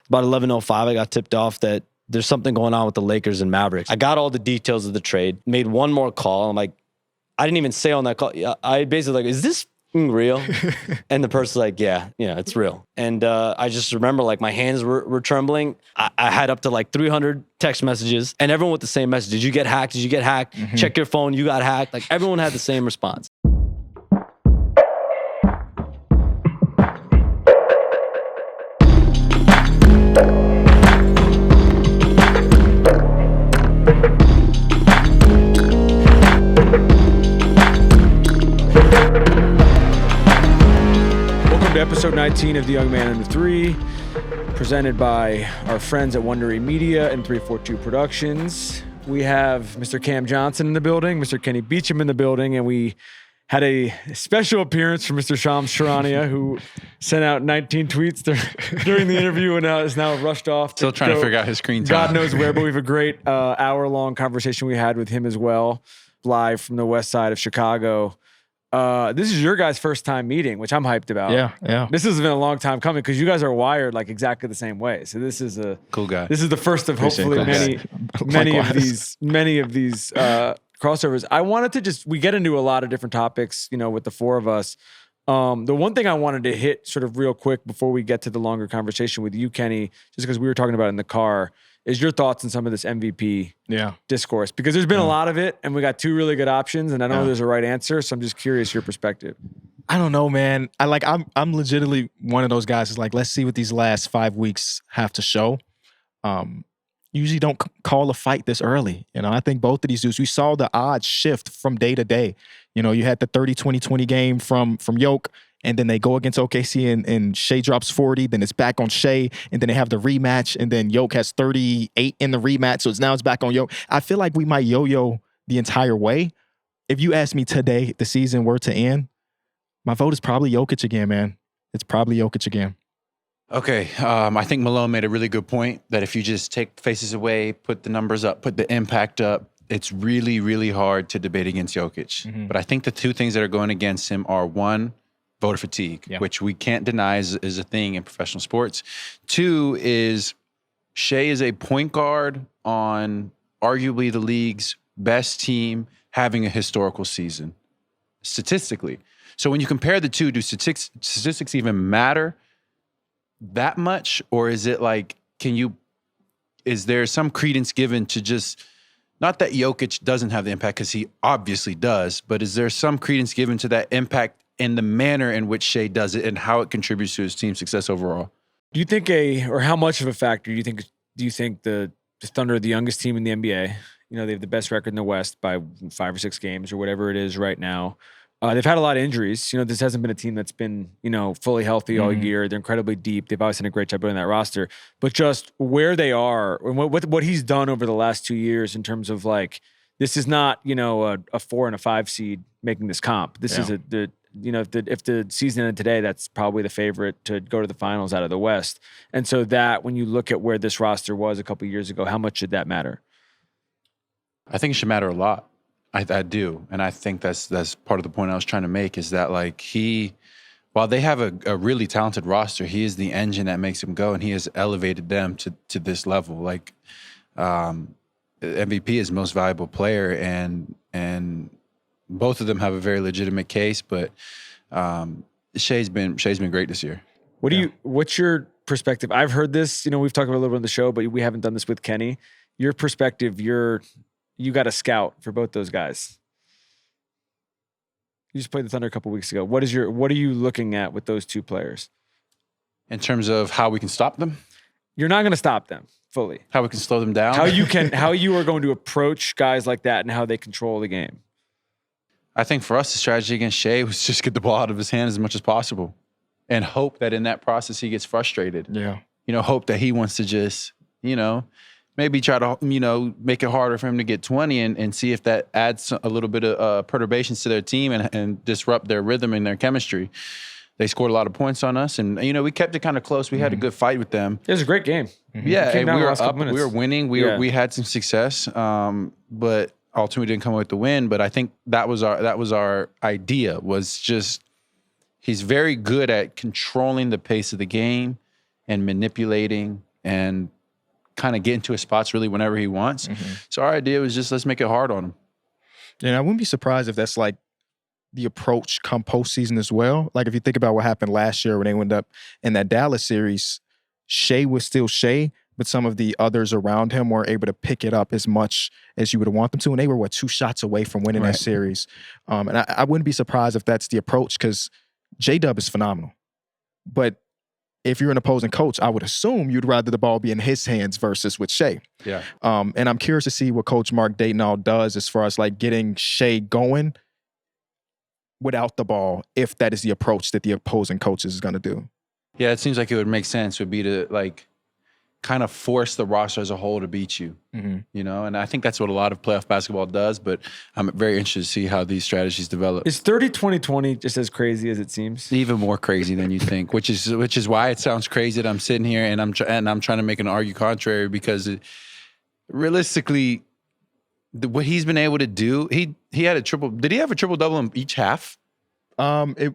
about 11:05, I got tipped off that there's something going on with the Lakers and Mavericks. I got all the details of the trade, made one more call. I'm like, I didn't even say on that call. I basically like, is this real? And the person's like, yeah, it's real. And I just remember like my hands were trembling. I had up to like 300 text messages and everyone with the same message. Did you get hacked? Did you get hacked? Mm-hmm. Check your phone. You got hacked. Like everyone had the same response. Episode 19 of The Young Man and the Three, presented by our friends at Wondery Media and 342 Productions. We have Mr. Cam Johnson in the building, Mr. Kenny Beecham in the building, and we had a special appearance from Mr. Shams Charania, who sent out 19 tweets during the interview and is now rushed off. Still trying to figure out his screen time. God knows where, but we have a great hour-long conversation we had with him as well, live from the west side of Chicago. This is your guys' first time meeting, which I'm hyped about. Yeah. This has been a long time coming because you guys are wired like exactly the same way. So this is a cool guy. This is the first of hopefully many of these crossovers. I wanted to we get into a lot of different topics, with the four of us. The one thing I wanted to hit sort of real quick before we get to the longer conversation with you, Kenny, just because we were talking about it in the car, is your thoughts on some of this MVP discourse? Because there's been a lot of it, and we got two really good options, and I don't know there's a right answer, so I'm just curious your perspective. I don't know, man. I'm legitimately one of those guys who's like, let's see what these last 5 weeks have to show. Usually don't call a fight this early. I think both of these dudes, we saw the odds shift from day to day. You had the 30-20-20 game from Yoke, and then they go against OKC and Shai drops 40, then it's back on Shai, and then they have the rematch, and then Yoke has 38 in the rematch, so now it's back on Yoke. I feel like we might yo-yo the entire way. If you ask me today, the season were to end, my vote is probably Jokic again, man. It's probably Jokic again. Okay, I think Malone made a really good point that if you just take faces away, put the numbers up, put the impact up, it's really, really hard to debate against Jokic. Mm-hmm. But I think the two things that are going against him are, one, voter fatigue, which we can't deny is a thing in professional sports. Two is Shai is a point guard on arguably the league's best team having a historical season, statistically. So when you compare the two, do statistics even matter that much? Or is it like, is there some credence given to just, not that Jokic doesn't have the impact, because he obviously does, but is there some credence given to that impact in the manner in which Shai does it and how it contributes to his team's success overall? Do you think or how much of a factor do you think the Thunder are the youngest team in the NBA? They have the best record in the West by 5 or 6 games or whatever it is right now. They've had a lot of injuries. This hasn't been a team that's been, fully healthy all year. They're incredibly deep. They've always done a great job building that roster. But just where they are and what he's done over the last 2 years in terms of like, this is not, a 4 and a 5 seed making this comp. This is if the season ended today, that's probably the favorite to go to the finals out of the West. And so that, when you look at where this roster was a couple of years ago, how much should that matter? I think it should matter a lot. I do. And I think that's part of the point I was trying to make, is that like while they have a really talented roster, he is the engine that makes them go, and he has elevated them to this level. Like MVP is most valuable player, and both of them have a very legitimate case, but Shai's been great this year. What's your perspective? I've heard this, we've talked about it a little bit on the show, but we haven't done this with Kenny. Your perspective, you got a scout for both those guys. You just played the Thunder a couple weeks ago. What are you looking at with those two players? In terms of how we can stop them? You're not going to stop them fully. How we can slow them down? How you are going to approach guys like that and how they control the game. I think for us, the strategy against Shai was just get the ball out of his hand as much as possible and hope that in that process he gets frustrated. Yeah. Hope that he wants to just, maybe try to, make it harder for him to get 20 and see if that adds a little bit of perturbations to their team and disrupt their rhythm and their chemistry. They scored a lot of points on us, and we kept it kind of close. We had a good fight with them. It was a great game. Yeah, and we were up, we were winning. We had some success, but ultimately didn't come away with the win. But I think that was our idea, was just he's very good at controlling the pace of the game and manipulating and kind of get into his spots really whenever he wants. So our idea was just let's make it hard on him. And I wouldn't be surprised if that's like the approach come postseason as well. Like if you think about what happened last year when they went up in that Dallas series, Shai was still Shai, but some of the others around him weren't able to pick it up as much as you would want them to. And they were, 2 shots away from winning that series. And I wouldn't be surprised if that's the approach because J-Dub is phenomenal. But if you're an opposing coach, I would assume you'd rather the ball be in his hands versus with Shai. Yeah. And I'm curious to see what Coach Mark Dayton does as far as like getting Shai going without the ball, if that is the approach that the opposing coaches is going to do. Yeah, it seems like it would make sense would be to like kind of force the roster as a whole to beat you, you know? And I think that's what a lot of playoff basketball does, but I'm very interested to see how these strategies develop. Is 30-20-20 just as crazy as it seems? Even more crazy than you think, which is why it sounds crazy that I'm sitting here and I'm trying to make an argue contrary because realistically, what he's been able to do, he had a triple. Did he have a triple double in each half? It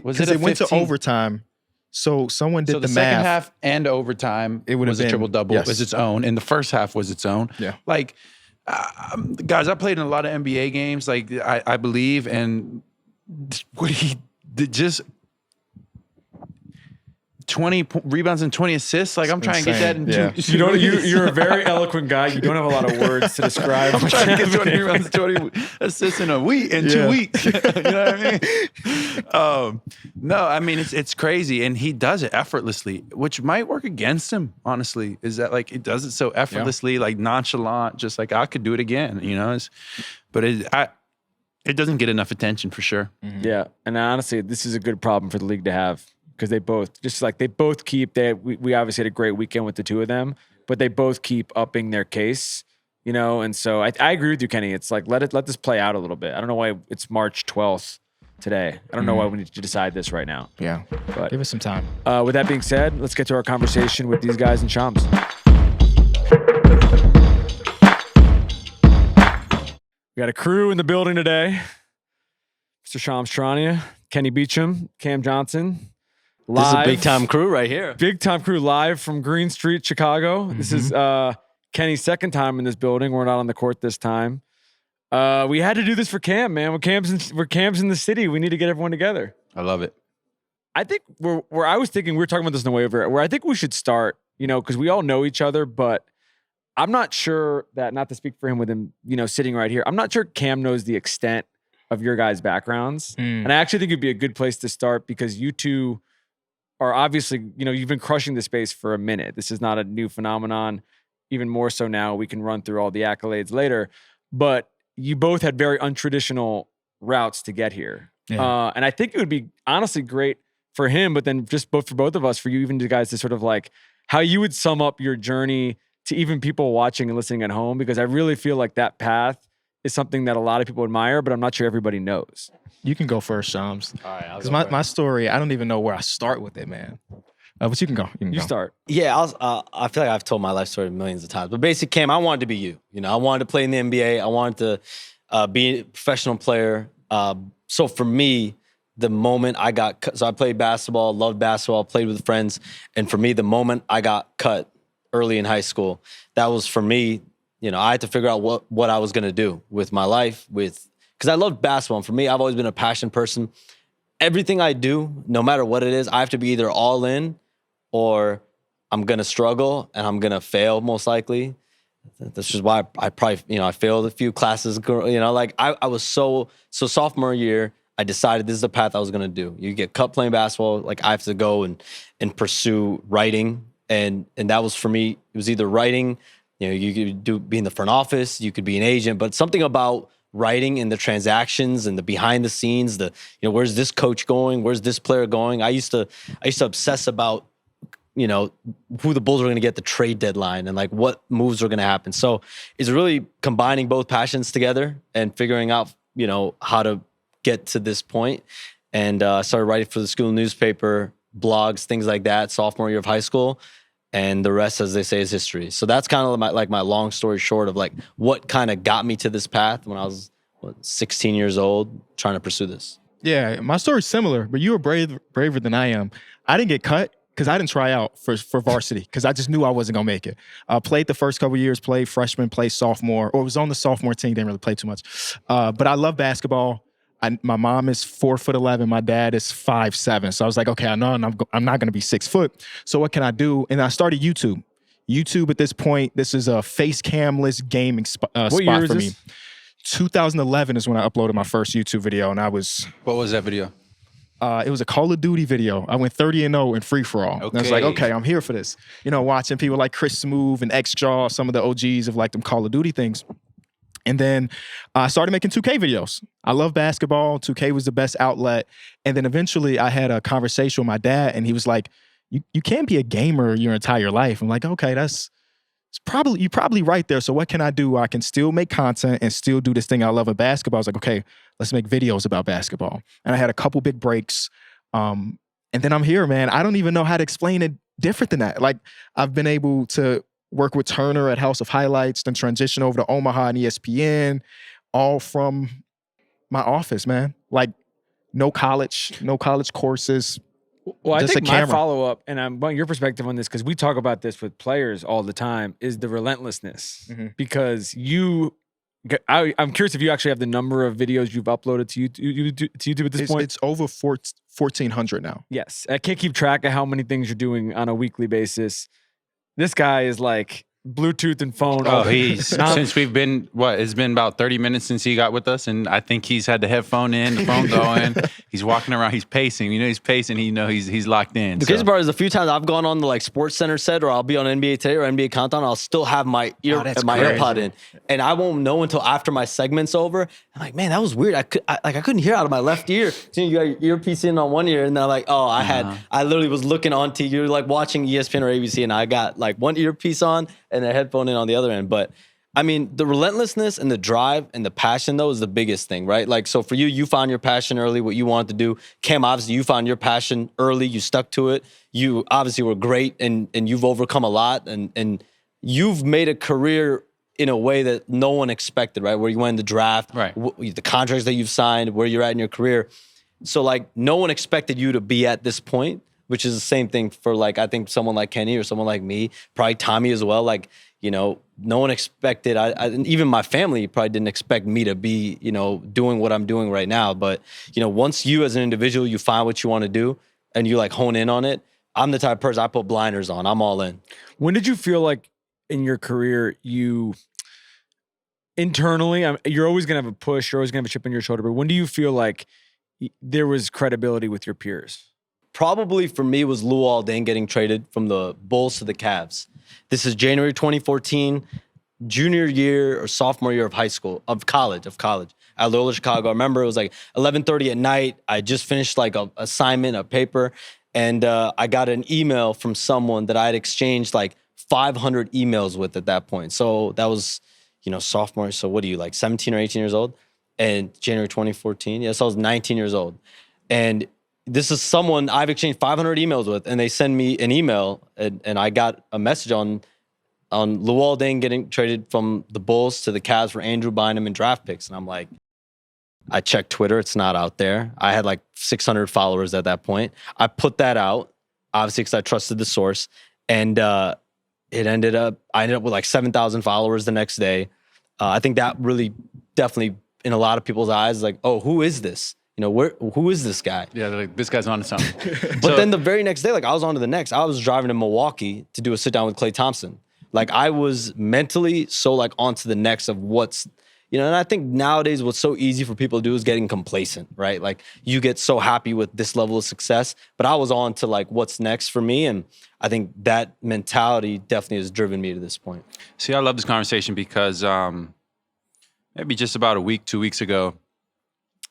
went to overtime. So someone did the second math. half and overtime. It would have was a been triple double. yes. Was its own, and the first half was its own. Yeah. Like, guys, I played in a lot of NBA games. Like I believe, and what he did just 20 rebounds and 20 assists. Like I'm trying to get that in two weeks. You're a very eloquent guy. You don't have a lot of words to describe. I'm trying to get 20 rebounds and 20 assists in a week, in 2 weeks. You know what I mean? No, I mean, it's crazy. And he does it effortlessly, which might work against him, honestly, is that like, he does it so effortlessly, like nonchalant, just like I could do it again, you know? But it doesn't get enough attention for sure. Yeah. And honestly, this is a good problem for the league to have. Because they both keep, we obviously had a great weekend with the two of them, but they both keep upping their case, you know? And so I agree with you, Kenny. It's like, let this play out a little bit. I don't know why it's March 12th today. I don't know why we need to decide this right now. Yeah, but give us some time. With that being said, let's get to our conversation with these guys in Shams. We got a crew in the building today. Mr. Shams Charania, Kenny Beecham, Cam Johnson. This is a Live, big time crew right here. big time crew live from Green Street, Chicago. This is Kenny's second time in this building. We're not on the court this time. We had to do this for Cam, man. When Cam's in the city, we need to get everyone together. I love it. I think where I was thinking, we were talking about this in the way over, where I think we should start, you know, because we all know each other, but I'm not sure that, not to speak for him with him, you know, sitting right here, I'm not sure Cam knows the extent of your guys' backgrounds. And I actually think it'd be a good place to start because you two are obviously, you know, you've been crushing the space for a minute. This is not a new phenomenon. Even more so now, we can run through all the accolades later. But you both had very untraditional routes to get here. Yeah. And I think it would be honestly great for him, but then just for both of us, for you even guys to sort of like how you would sum up your journey to even people watching and listening at home, because I really feel like that path is something that a lot of people admire, but I'm not sure everybody knows. You can go first, Shams. All right. Because my story, I don't even know where I start with it, man. But you can go. You start. Yeah, I feel like I've told my life story millions of times. But basically, Cam, I wanted to be you. You know, I wanted to play in the NBA. I wanted to be a professional player. So for me, the moment I got cut, so I played basketball, loved basketball, played with friends. And for me, the moment I got cut early in high school, that was for me, you know, I had to figure out what I was going to do with my life, because I loved basketball. And for me, I've always been a passion person. Everything I do, no matter what it is, I have to be either all in or I'm going to struggle and I'm going to fail most likely. That's just why I probably, you know, I failed a few classes, you know, like I was so sophomore year, I decided this is the path I was going to do. You get cut playing basketball, like I have to go and pursue writing. And that was for me, it was either writing, you know, you could be in the front office, you could be an agent, but something about writing and the transactions and the behind the scenes, you know, where's this coach going? Where's this player going? I used to obsess about, you know, who the Bulls were going to get the trade deadline and like what moves were going to happen. So it's really combining both passions together and figuring out, you know, how to get to this point. And I started writing for the school newspaper, blogs, things like that, sophomore year of high school. And the rest, as they say, is history. So that's kind of my long story short of like what kind of got me to this path when I was 16 years old trying to pursue this. Yeah, my story's similar, but you were braver than I am. I didn't get cut. because I didn't try out for varsity because I just knew I wasn't gonna make it. Played the first couple years, played freshman, played sophomore, or was on the sophomore team. Didn't really play too much, but I love basketball. My mom is 4'11", my dad is 5'7", so I was like, okay, I know I'm not gonna be 6 foot. So what can I do? And I started YouTube. YouTube at this point, this is a face camless gaming spot for me. 2011 is when I uploaded my first YouTube video, and I was. What was that video? It was a Call of Duty video. I went 30-0 in free for all. Okay. And I was like, okay, I'm here for this. You know, watching people like Chris Smoove and X-Jaw, some of the OGs of like them Call of Duty things. And then I started making 2K videos. I love basketball. 2K was the best outlet. And then eventually I had a conversation with my dad, and he was like, you can't be a gamer your entire life. I'm like, okay, you're probably right there. So what can I do? I can still make content and still do this thing I love of basketball. I was like, okay, let's make videos about basketball. And I had a couple big breaks. And then I'm here, man. I don't even know how to explain it different than that. Like, I've been able to work with Turner at House of Highlights, then transition over to Omaha and ESPN, all from my office, man. Like, no college courses. Well, I Just think a my camera. follow-up, and I want your perspective on this, because we talk about this with players all the time, is the relentlessness. Mhm. Because I'm curious if you actually have the number of videos you've uploaded to YouTube at this point. It's over 1,400 now. Yes. I can't keep track of how many things you're doing on a weekly basis. This guy is like Bluetooth and phone. Oh, since we've been, it's been about 30 minutes since he got with us, and I think he's had the headphone in, the phone going. He's walking around, he's pacing. You know, he's pacing. He's locked in. The crazy part is a few times I've gone on the like Sports Center set, or I'll be on NBA Today or NBA Countdown. I'll still have my that's my crazy. AirPod in, and I won't know until after my segment's over. I'm like, man, that was weird. I couldn't hear out of my left ear. So you got your earpiece in on one ear, and then I'm like, oh, I literally was looking on TV. You're like watching ESPN or ABC, and I got like one earpiece on and a headphone in on the other end. But I mean, the relentlessness and the drive and the passion, though, is the biggest thing, right? Like, so for you found your passion early, what you wanted to do. Cam, obviously, you found your passion early. You stuck to it. You obviously were great, and you've overcome a lot, and you've made a career in a way that no one expected, right? Where you went in the draft, Right. The contracts that you've signed, where you're at in your career. So, like, no one expected you to be at this point, which is the same thing for, like, I think someone like Kenny or someone like me, probably Tommy as well. Like, you know, no one expected, and even my family probably didn't expect me to be, you know, doing what I'm doing right now. But, you know, once you as an individual, you find what you want to do and you like hone in on it, I'm the type of person, I put blinders on. I'm all in. When did you feel like in your career you internally, you're always going to have a push, you're always going to have a chip on your shoulder, but when do you feel like there was credibility with your peers? Probably for me was Luol Deng getting traded from the Bulls to the Cavs. This is January 2014, junior year or sophomore year of college at Loyola Chicago. I remember it was like 11:30 at night. I just finished like a assignment, a paper, and I got an email from someone that I had exchanged like 500 emails with at that point. So that was, you know, sophomore. So what are you, like 17 or 18 years old? And January 2014. Yeah, so I was 19 years old. And this is someone I've exchanged 500 emails with, and they send me an email, and I got a message on Luol Deng getting traded from the Bulls to the Cavs for Andrew Bynum and draft picks. And I'm like, I checked Twitter. It's not out there. I had like 600 followers at that point. I put that out, obviously, because I trusted the source. And I ended up with like 7,000 followers the next day. I think that really definitely, in a lot of people's eyes, like, oh, who is this? You know, who is this guy? Yeah, they're like, this guy's on to something. But then the very next day, like I was on to the next. I was driving to Milwaukee to do a sit down with Klay Thompson. Like I was mentally so like on to the next of what's, you know, and I think nowadays what's so easy for people to do is getting complacent, right? Like you get so happy with this level of success, but I was on to like what's next for me. And I think that mentality definitely has driven me to this point. See, I love this conversation because maybe just about a week, 2 weeks ago,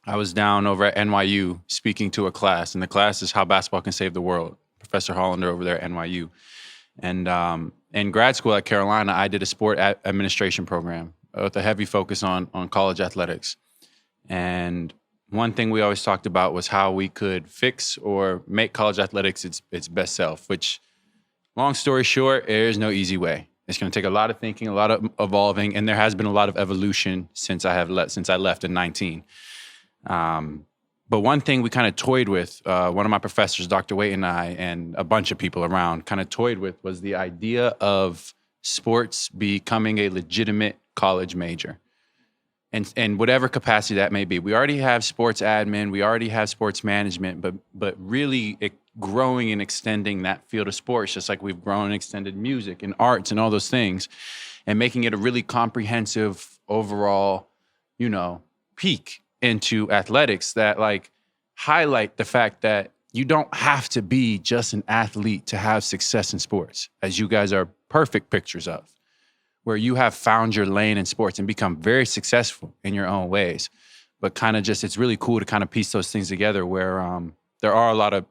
I was down over at NYU speaking to a class, and the class is How Basketball Can Save the World. Professor Hollander over there at NYU. And in grad school at Carolina, I did a sport administration program with a heavy focus on college athletics. And one thing we always talked about was how we could fix or make college athletics its best self, which, long story short, there's no easy way. It's going to take a lot of thinking, a lot of evolving, and there has been a lot of evolution since I left in 19. But one thing we kind of toyed with, one of my professors, Dr. Waite, and I, and a bunch of people around kind of toyed with, was the idea of sports becoming a legitimate college major. And whatever capacity that may be. We already have sports admin, we already have sports management, but really growing and extending that field of sports, just like we've grown and extended music and arts and all those things, and making it a really comprehensive overall, peek into athletics that like highlight the fact that you don't have to be just an athlete to have success in sports, as you guys are perfect pictures of, where you have found your lane in sports and become very successful in your own ways. But kind of just, it's really cool to kind of piece those things together where there are a lot of,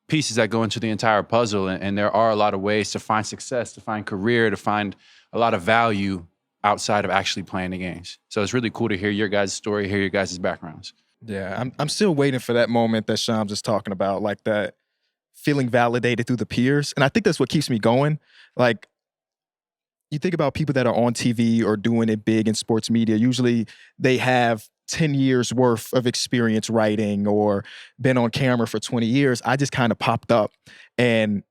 pieces that go into the entire puzzle. And there are a lot of ways to find success, to find career, to find a lot of value outside of actually playing the games. So it's really cool to hear your guys' story, hear your guys' backgrounds. Yeah, I'm still waiting for that moment that Shams is talking about, like that feeling validated through the peers. And I think that's what keeps me going. Like, you think about people that are on TV or doing it big in sports media, usually they have 10 years worth of experience writing or been on camera for 20 years. I just kind of popped up and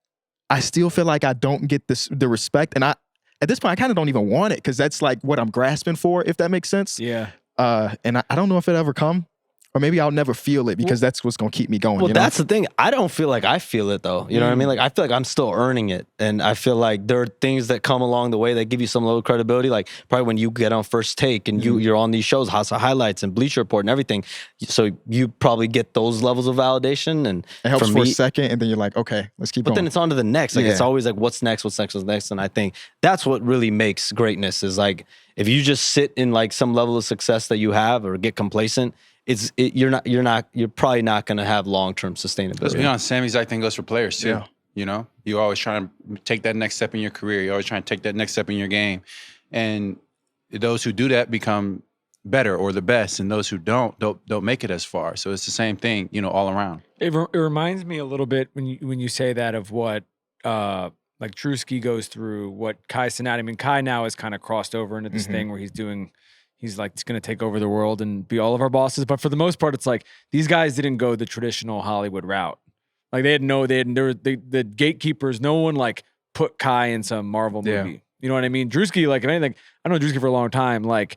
I still feel like I don't get the respect. And at this point, I kind of don't even want it because that's like what I'm grasping for, if that makes sense. Yeah. And I don't know if it ever come. Or maybe I'll never feel it because that's what's going to keep me going. Well, that's the thing. I don't feel like I feel it, though. You know what I mean? Like, I feel like I'm still earning it. And I feel like there are things that come along the way that give you some little credibility. Like, probably when you get on First Take and you're on these shows, House of Highlights and Bleacher Report and everything. So you probably get those levels of validation. And it helps for a second. And then you're like, okay, let's keep going. But then it's on to the next. Like, it's always like, what's next, what's next, what's next? And I think that's what really makes greatness is like, if you just sit in like some level of success that you have or get complacent, you're probably not going to have long-term sustainability. Let's be honest, same exact thing goes for players too. Yeah. You're always trying to take that next step in your career. You're always trying to take that next step in your game. And those who do that become better or the best, and those who don't make it as far. So it's the same thing, all around. It reminds me a little bit when you say that of what like Drewski goes through, what Kai Cenat. I mean, Kai now has kind of crossed over into this thing where he's like, he's going to take over the world and be all of our bosses. But for the most part, it's like these guys didn't go the traditional Hollywood route. Like the gatekeepers, no one like put Kai in some Marvel movie. You know what I mean? Drewski, like, if anything, I know Drewski for a long time. Like,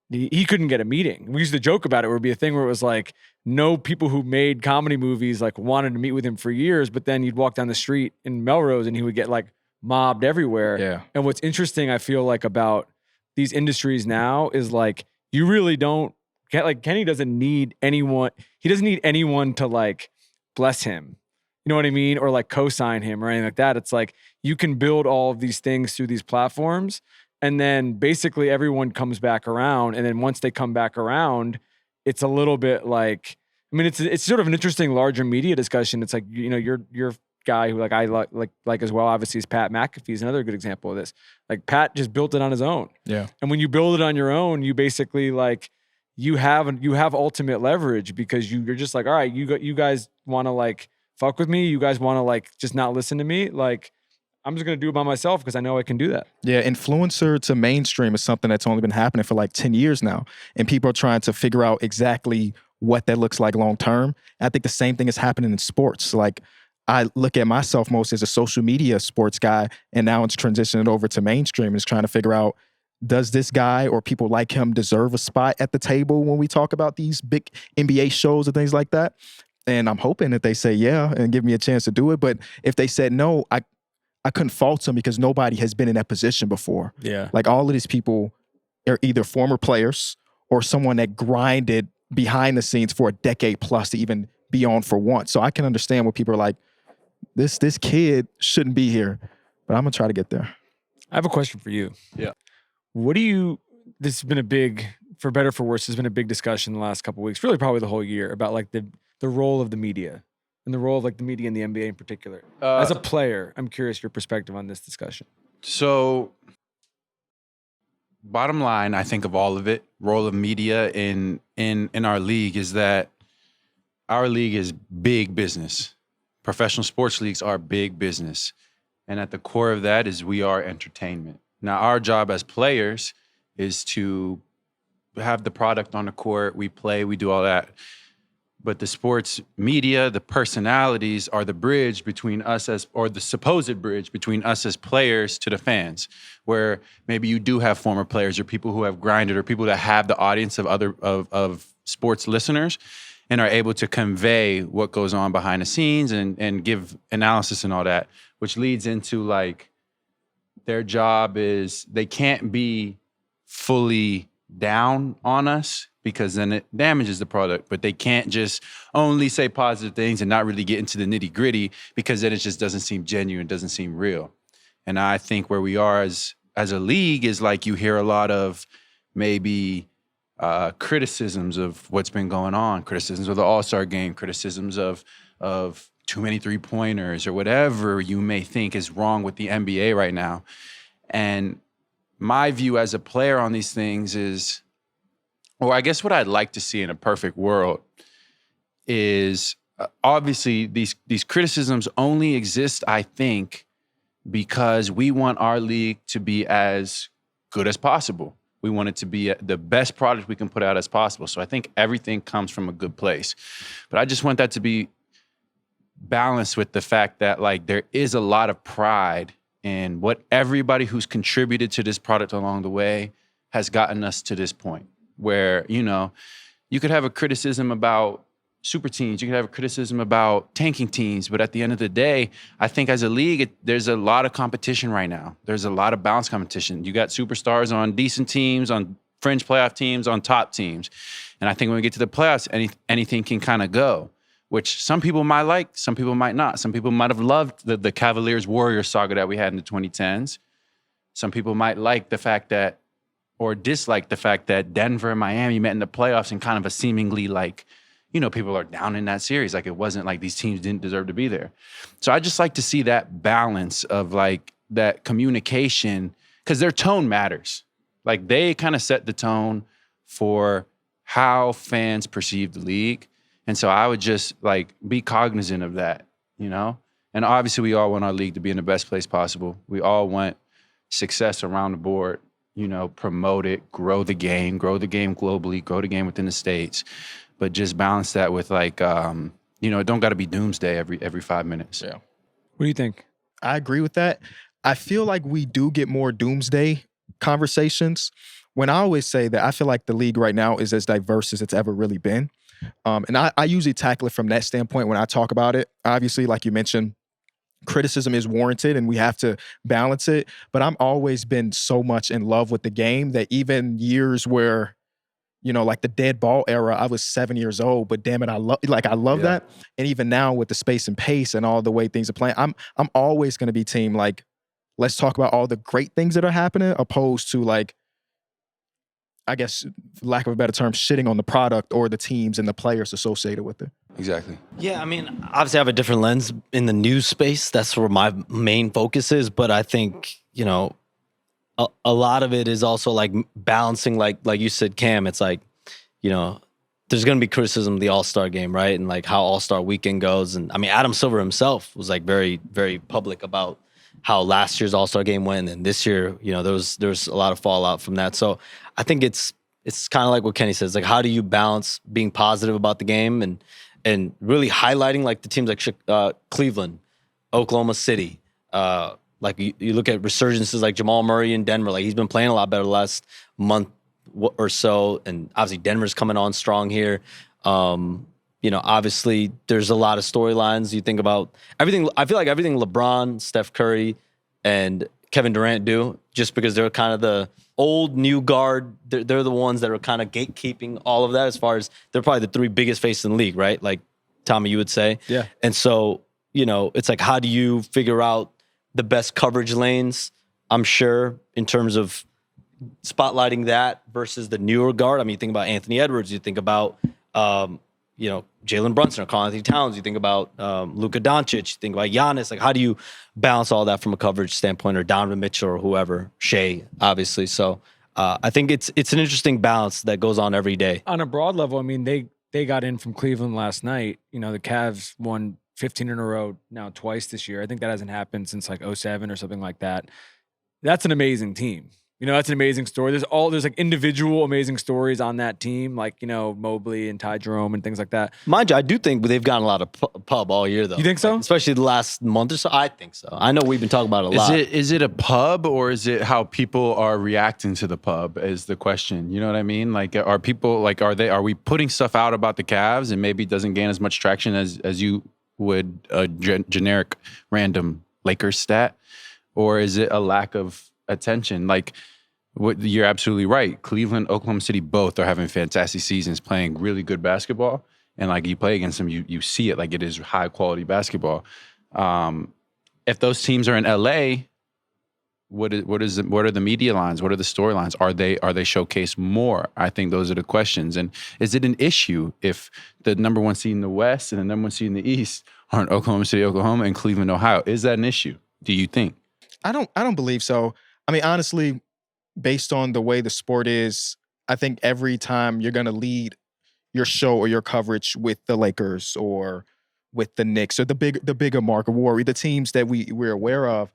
he couldn't get a meeting. We used to joke about it. It would be a thing where it was like, no people who made comedy movies like wanted to meet with him for years, but then you'd walk down the street in Melrose and he would get like mobbed everywhere. Yeah. And what's interesting, I feel like, about these industries now is like, you really don't get, like, Kenny doesn't need anyone. He doesn't need anyone to like bless him. You know what I mean? Or like co-sign him or anything like that. It's like, you can build all of these things through these platforms. And then basically everyone comes back around. And then once they come back around, it's a little bit like, I mean, it's sort of an interesting larger media discussion. It's like, your guy who I like as well, obviously, is Pat McAfee is another good example of this. Like, Pat just built it on his own. Yeah. And when you build it on your own, you basically like, you have ultimate leverage because you're just like, all right, you guys want to like fuck with me. You guys want to like just not listen to me. Like, I'm just going to do it by myself because I know I can do that. Yeah, influencer to mainstream is something that's only been happening for like 10 years now. And people are trying to figure out exactly what that looks like long term. I think the same thing is happening in sports. Like, I look at myself most as a social media sports guy, and now it's transitioning over to mainstream and it's trying to figure out, does this guy or people like him deserve a spot at the table when we talk about these big NBA shows and things like that? And I'm hoping that they say yeah and give me a chance to do it. But if they said no, I couldn't fault them because nobody has been in that position before. Yeah. Like, all of these people are either former players or someone that grinded behind the scenes for a decade plus to even be on for once. So I can understand what people are like, this kid shouldn't be here, but I'm going to try to get there. I have a question for you. Yeah. This has been a big, for better or for worse, there's been a big discussion in the last couple of weeks, really probably the whole year, about like the role of the media. And the role of like the media in the NBA in particular. As a player, I'm curious your perspective on this discussion. So, bottom line, I think of all of it, role of media in our league is that our league is big business. Professional sports leagues are big business. And at the core of that is we are entertainment. Now, our job as players is to have the product on the court. We play, we do all that. But the sports media, the personalities are the bridge between us or the supposed bridge between us as players to the fans, where maybe you do have former players or people who have grinded or people that have the audience of of sports listeners and are able to convey what goes on behind the scenes and give analysis and all that, which leads into like their job is they can't be fully down on us because then it damages the product, but they can't just only say positive things and not really get into the nitty gritty because then it just doesn't seem genuine, doesn't seem real. And I think where we are as a league is like you hear a lot of maybe criticisms of what's been going on, criticisms of the All-Star game, criticisms of too many three-pointers or whatever you may think is wrong with the NBA right now. And my view as a player on these things is, or I guess what I'd like to see in a perfect world is obviously these criticisms only exist, I think, because we want our league to be as good as possible. We want it to be the best product we can put out as possible. So I think everything comes from a good place. But I just want that to be balanced with the fact that like there is a lot of pride in what everybody who's contributed to this product along the way has gotten us to this point where, you know, you could have a criticism about super teams, you could have a criticism about tanking teams, but at the end of the day, I think as a league, there's a lot of competition right now. There's a lot of balanced competition. You got superstars on decent teams, on fringe playoff teams, on top teams. And I think when we get to the playoffs, anything can kind of go, which some people might like, some people might not. Some people might have loved the Cavaliers-Warriors saga that we had in the 2010s. Some people might like the fact that, or dislike the fact that Denver and Miami met in the playoffs in kind of a seemingly like, you know, people are down in that series. Like it wasn't like these teams didn't deserve to be there. So I just like to see that balance of like that communication because their tone matters. Like they kind of set the tone for how fans perceive the league. And so I would just like be cognizant of that, you know? And obviously we all want our league to be in the best place possible. We all want success around the board, you know, promote it, grow the game globally, grow the game within the States, but just balance that with like, you know, it don't got to be doomsday every 5 minutes. Yeah. What do you think? I agree with that. I feel like we do get more doomsday conversations when I always say that I feel like the league right now is as diverse as it's ever really been. And I usually tackle it from that standpoint when I talk about it. Obviously, like you mentioned, criticism is warranted and we have to balance it. But I'm always been so much in love with the game that even years where, you know, like the dead ball era, I was 7 years old, but damn it, I love that. And even now with the space and pace and all the way things are playing, I'm always going to be team like, let's talk about all the great things that are happening opposed to like, I guess, lack of a better term, shitting on the product or the teams and the players associated with it. Exactly. Yeah, I mean, obviously I have a different lens in the news space. That's where my main focus is. But I think, you know, a lot of it is also like balancing, like you said, Cam, it's like, you know, there's going to be criticism of the All-Star game, right? And like how All-Star weekend goes. And I mean, Adam Silver himself was like very, very public about how last year's All-Star game went. And this year, you know, there's a lot of fallout from that. So I think it's kind of like what Kenny says, like how do you balance being positive about the game and really highlighting like the teams like Cleveland, Oklahoma City, like you look at resurgences like Jamal Murray in Denver, like he's been playing a lot better the last month or so. And obviously Denver's coming on strong here. You know, obviously there's a lot of storylines. You think about everything. I feel like everything LeBron, Steph Curry, and Kevin Durant do, just because they're kind of the old new guard. They're the ones that are kind of gatekeeping all of that as far as they're probably the three biggest faces in the league, right? Like Tommy, you would say. Yeah. And so, you know, it's like, how do you figure out the best coverage lanes, I'm sure, in terms of spotlighting that versus the newer guard? I mean, you think about Anthony Edwards, you think about, you know, Jalen Brunson or Karl Anthony Towns, you think about Luka Doncic, you think about Giannis. Like, how do you balance all that from a coverage standpoint, or Donovan Mitchell or whoever, Shai, obviously. So I think it's an interesting balance that goes on every day. On a broad level, I mean, they got in from Cleveland last night. You know, the Cavs won 15 in a row now twice this year. I think that hasn't happened since like 2007 or something like that. That's an amazing team. You know, that's an amazing story. There's like individual amazing stories on that team, like, you know, Mobley and Ty Jerome and things like that. Mind you, I do think they've gotten a lot of pub all year, though. You think so? Like, especially the last month or so. I think so. I know we've been talking about it a lot. Is it a pub or is it how people are reacting to the pub is the question. You know what I mean? Like, are people like, are we putting stuff out about the Cavs and maybe it doesn't gain as much traction as you would a generic random Lakers stat? Or is it a lack of attention? Like, you're absolutely right. Cleveland, Oklahoma City, both are having fantastic seasons, playing really good basketball. And like you play against them, you see it like it is high quality basketball. If those teams are in LA, what are the media lines? What are the storylines? Are they showcased more? I think those are the questions. And is it an issue if the number one seed in the West and the number one seed in the East are in Oklahoma City, Oklahoma, and Cleveland, Ohio? Is that an issue? Do you think? I don't believe so. I mean, honestly, based on the way the sport is, I think every time you're going to lead your show or your coverage with the Lakers or with the Knicks or the bigger market war, the teams that we're aware of,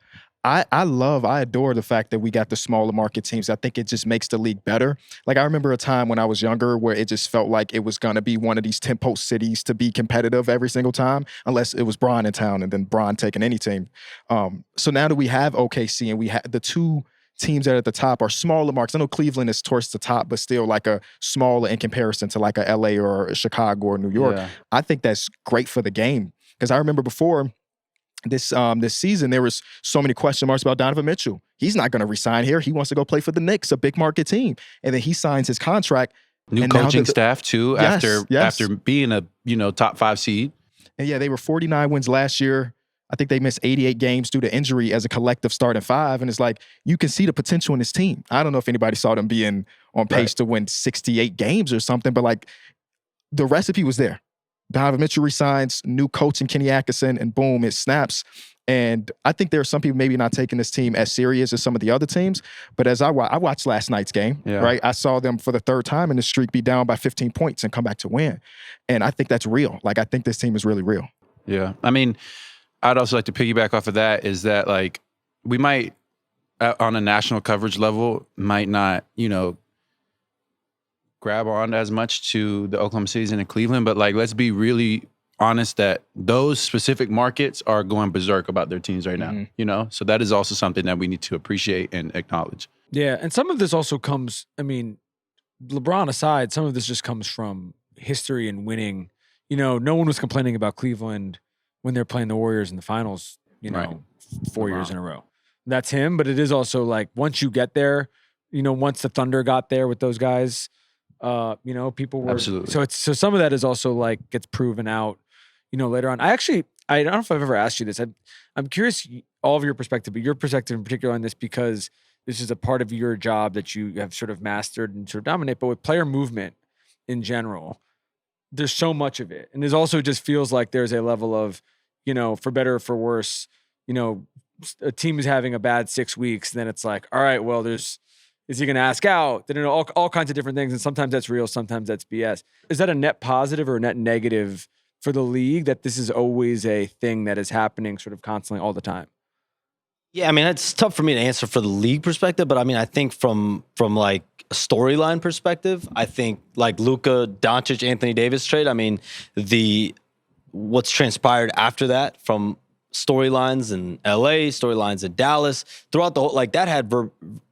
I adore the fact that we got the smaller market teams. I think it just makes the league better. Like, I remember a time when I was younger where it just felt like it was going to be one of these tempo cities to be competitive every single time, unless it was Bron in town and then Bron taking any team. So now that we have OKC and we have the two teams that are at the top are smaller marks. I know Cleveland is towards the top, but still like a smaller in comparison to like a LA or a Chicago or New York. Yeah. I think that's great for the game because I remember before this season, there was so many question marks about Donovan Mitchell. He's not going to resign here. He wants to go play for the Knicks, a big market team. And then he signs his contract. New coaching staff too, Yes. after being a top 5 seed. And yeah, they were 49 wins last year. I think they missed 88 games due to injury as a collective starting 5. And it's like, you can see the potential in this team. I don't know if anybody saw them being on pace to win 68 games or something, but like the recipe was there. Donovan Mitchell resigns, new coach in Kenny Atkinson, and boom, it snaps. And I think there are some people maybe not taking this team as serious as some of the other teams. But as I watched last night's game, right? I saw them for the third time in the streak be down by 15 points and come back to win. And I think that's real. Like, I think this team is really real. Yeah. I mean, I'd also like to piggyback off of that is that, like, we might, on a national coverage level, might not, grab on as much to the Oklahoma season in Cleveland, but like, let's be really honest that those specific markets are going berserk about their teams right now, So that is also something that we need to appreciate and acknowledge. Yeah, and some of this also comes, I mean, LeBron aside, some of this just comes from history and winning. No one was complaining about Cleveland when they're playing the Warriors in the finals, Right. 4 years in a row. That's him, but it is also like once you get there, once the Thunder got there with those guys, people were Absolutely. So some of that is also like gets proven out, later on. I don't know if I've ever asked you this. I'm curious all of your perspective, but your perspective in particular on this because this is a part of your job that you have sort of mastered and sort of dominate. But with player movement in general, there's so much of it, and there's also just feels like there's a level of, for better or for worse, a team is having a bad 6 weeks, and then it's like, all right, well, is he going to ask out? Then all kinds of different things. And sometimes that's real. Sometimes that's BS. Is that a net positive or a net negative for the league that this is always a thing that is happening sort of constantly all the time? Yeah, I mean, it's tough for me to answer for the league perspective, but I mean, I think from like a storyline perspective, I think like Luka Doncic-Anthony Davis trade, I mean, what's transpired after that from storylines in LA, storylines in Dallas, throughout the whole, like that had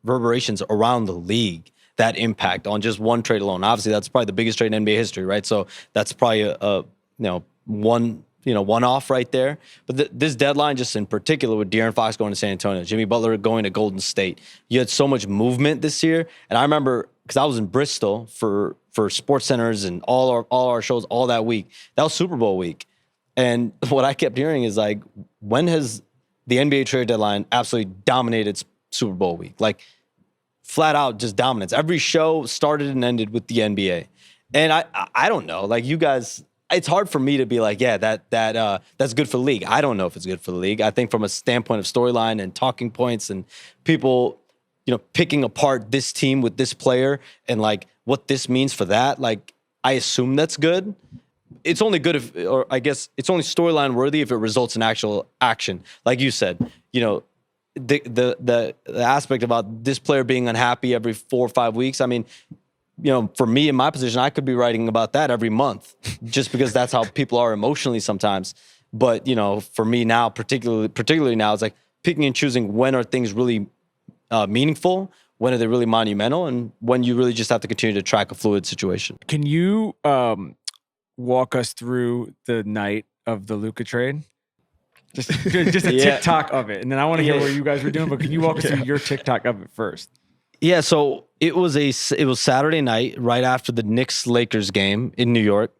reverberations around the league, that impact on just one trade alone. Obviously, that's probably the biggest trade in NBA history, right? So that's probably a one-off right there. But this deadline, just in particular, with De'Aaron Fox going to San Antonio, Jimmy Butler going to Golden State, you had so much movement this year. And I remember, because I was in Bristol for Sports Centers and all our shows all that week. That was Super Bowl week. And what I kept hearing is like, when has the NBA trade deadline absolutely dominated Super Bowl week? Like, flat out just dominance. Every show started and ended with the NBA. And I don't know. Like, you guys, it's hard for me to be like, yeah, that's good for the league. I don't know if it's good for the league. I think from a standpoint of storyline and talking points and people, picking apart this team with this player and like what this means for that, like, I assume that's good. It's only good if, or I guess it's only storyline worthy if it results in actual action. Like you said, the aspect about this player being unhappy every 4 or 5 weeks. I mean, for me in my position, I could be writing about that every month just because that's how people are emotionally sometimes. But, for me now, particularly now, it's like picking and choosing when are things really meaningful, when are they really monumental, and when you really just have to continue to track a fluid situation. Can you walk us through the night of the Luka trade? Just a TikTok of it. And then I want to hear what you guys were doing, but can you walk us through your TikTok of it first? Yeah, so it was Saturday night right after the Knicks-Lakers game in New York.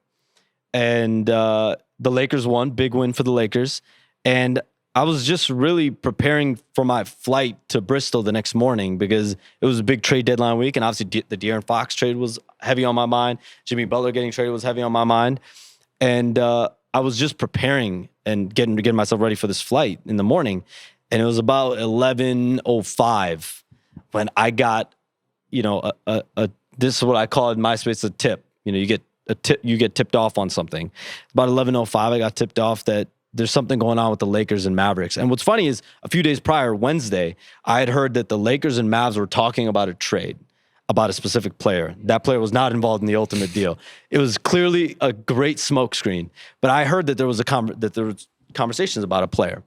And the Lakers won, big win for the Lakers. And I was just really preparing for my flight to Bristol the next morning because it was a big trade deadline week. And obviously the De'Aaron Fox trade was heavy on my mind. Jimmy Butler getting traded was heavy on my mind. And I was just preparing and getting myself ready for this flight in the morning. And it was about 11:05 when I got, this is what I call in my space a tip. You get a tip, you get tipped off on something. About 11:05, I got tipped off that there's something going on with the Lakers and Mavericks. And what's funny is a few days prior, Wednesday, I had heard that the Lakers and Mavs were talking about a trade, about a specific player. That player was not involved in the ultimate deal. It was clearly a great smokescreen, but I heard that there was conversations about a player.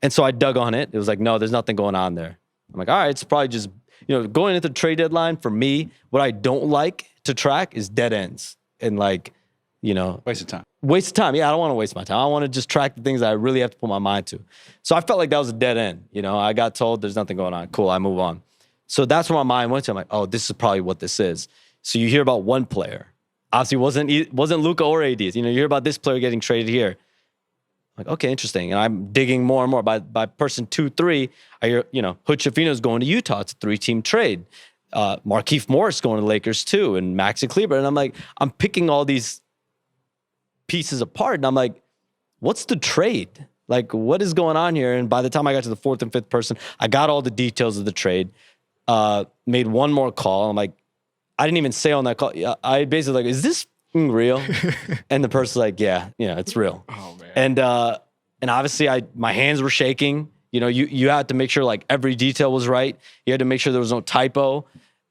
And so I dug on it. It was like, no, there's nothing going on there. I'm like, all right, it's probably just, going into the trade deadline for me, what I don't like to track is dead ends and waste of time. Waste of time. Yeah, I don't want to waste my time. I want to just track the things that I really have to put my mind to. So I felt like that was a dead end. I got told there's nothing going on. Cool, I move on. So that's where my mind went to. I'm like, oh, this is probably what this is. So you hear about one player. Obviously, it wasn't Luka or AD. You hear about this player getting traded here. I'm like, okay, interesting. And I'm digging more and more. By person 2, 3, I hear, Hood Schifino's going to Utah. It's a 3-team trade. Markieff Morris going to the Lakers too, and Maxi Kleber. And I'm like, I'm picking all these pieces apart, and I'm like, what's the trade? Like, what is going on here? And by the time I got to the 4th and 5th person, I got all the details of the trade. Made one more call. I'm like, I didn't even say on that call. I basically is this real? And the person's like, yeah, it's real. Oh man. And obviously my hands were shaking. You had to make sure like every detail was right. You had to make sure there was no typo.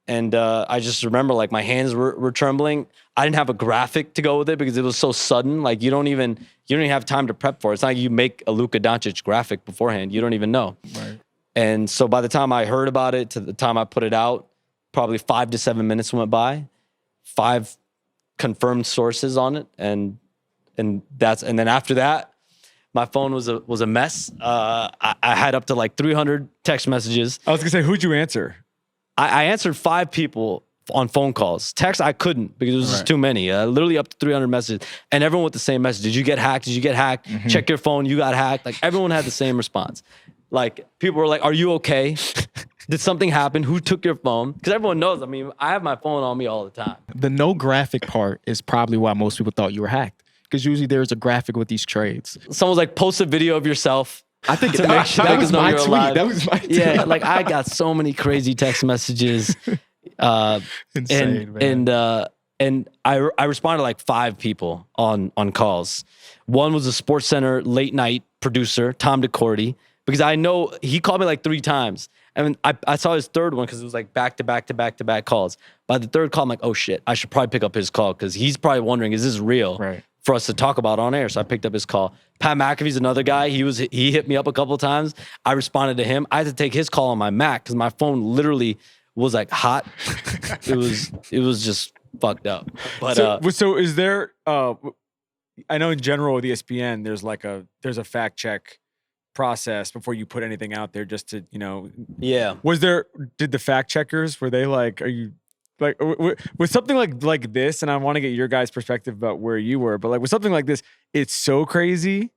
And I just remember like my hands were trembling. I didn't have a graphic to go with it because it was so sudden. Like you don't even have time to prep for it. It's not like you make a Luka Doncic graphic beforehand. You don't even know. Right. And so by the time I heard about it to the time I put it out, probably 5 to 7 minutes went by. 5 confirmed sources on it, and then after that, my phone was a mess. I had up to like 300 text messages. I was gonna say, who'd you answer? I answered 5 people on phone calls. Text I couldn't because it was just too many. Literally up to 300 messages, and everyone with the same message: Did you get hacked? Did you get hacked? Mm-hmm. Check your phone. You got hacked. Like everyone had the same response. Like people were like, "Are you okay? Did something happen? Who took your phone?" Because everyone knows. I mean, I have my phone on me all the time. The no graphic part is probably why most people thought you were hacked. Because usually there's a graphic with these trades. Someone's like, post a video of yourself. I think to make sure that was my tweet. Alive. That was my tweet. Yeah, like I got so many crazy text messages. Insane, man. And I responded to like 5 people on calls. One was a SportsCenter late night producer, Tom DeCourty, because I know he called me like 3 times. And I saw his third one because it was like back to back calls. By the third call, I'm like, oh shit, I should probably pick up his call because he's probably wondering, is this real for us to talk about on air? So I picked up his call. Pat McAfee's another guy. He hit me up a couple of times. I responded to him. I had to take his call on my Mac because my phone literally was like hot. It was just fucked up. But so is there? I know in general with ESPN, there's a fact check process before you put anything out there, just to Yeah. Did the fact checkers, were they like, are you like with something like this? And I want to get your guys' perspective about where you were, but like with something like this, it's so crazy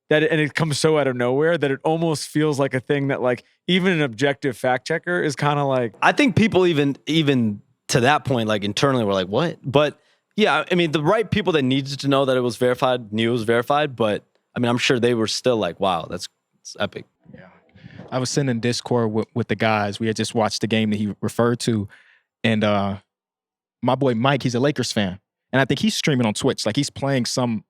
that it comes so out of nowhere that it almost feels like a thing that like even an objective fact checker is kind of like. I think people even to that point, like internally, were like, what? But yeah, I mean, the right people that needed to know that it was verified knew it was verified. But I mean, I'm sure they were still like, wow, it's epic. Yeah. I was sitting in Discord with the guys. We had just watched the game that he referred to. And my boy Mike, he's a Lakers fan. And I think he's streaming on Twitch. Like he's playing some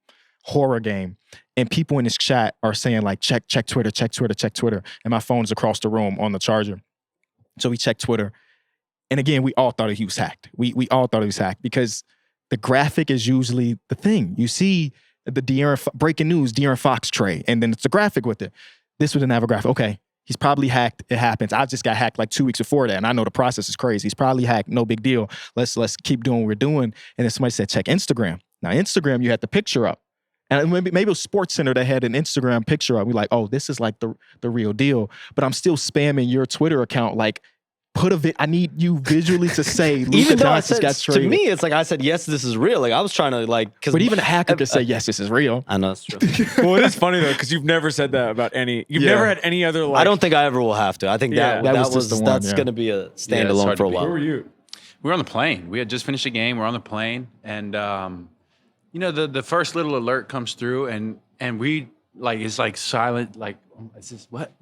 horror game. And people in this chat are saying like, check Twitter, check Twitter, check Twitter. And my phone's across the room on the charger. So we checked Twitter. And again, we all thought he was hacked. We all thought he was hacked because the graphic is usually the thing. You see the breaking news, De'Aaron Fox trade, and then it's a graphic with it. This one didn't have a graphic. Okay, he's probably hacked. It happens. I just got hacked like 2 weeks before that, and I know the process is crazy. He's probably hacked. No big deal. Let's keep doing what we're doing. And then somebody said, check Instagram. Now, Instagram, you had the picture up. And maybe it was SportsCenter that had an Instagram picture up. We're like, oh, this is like the real deal. But I'm still spamming your Twitter account like, I need you visually to say Luka Doncic got traded. To me, it's like I said, yes, this is real. Like I was trying to like, but even a hacker could say, yes, this is real. I know it's true. Well, it is funny though because you've never said that about any. You've never had any other. Like, I don't think I ever will have to. I think Yeah. that's going to be a standalone for a while. Where were you? We were on the plane. We had just finished a game. We're on the plane, and the first little alert comes through, and we like it's like silent. Like, is this what?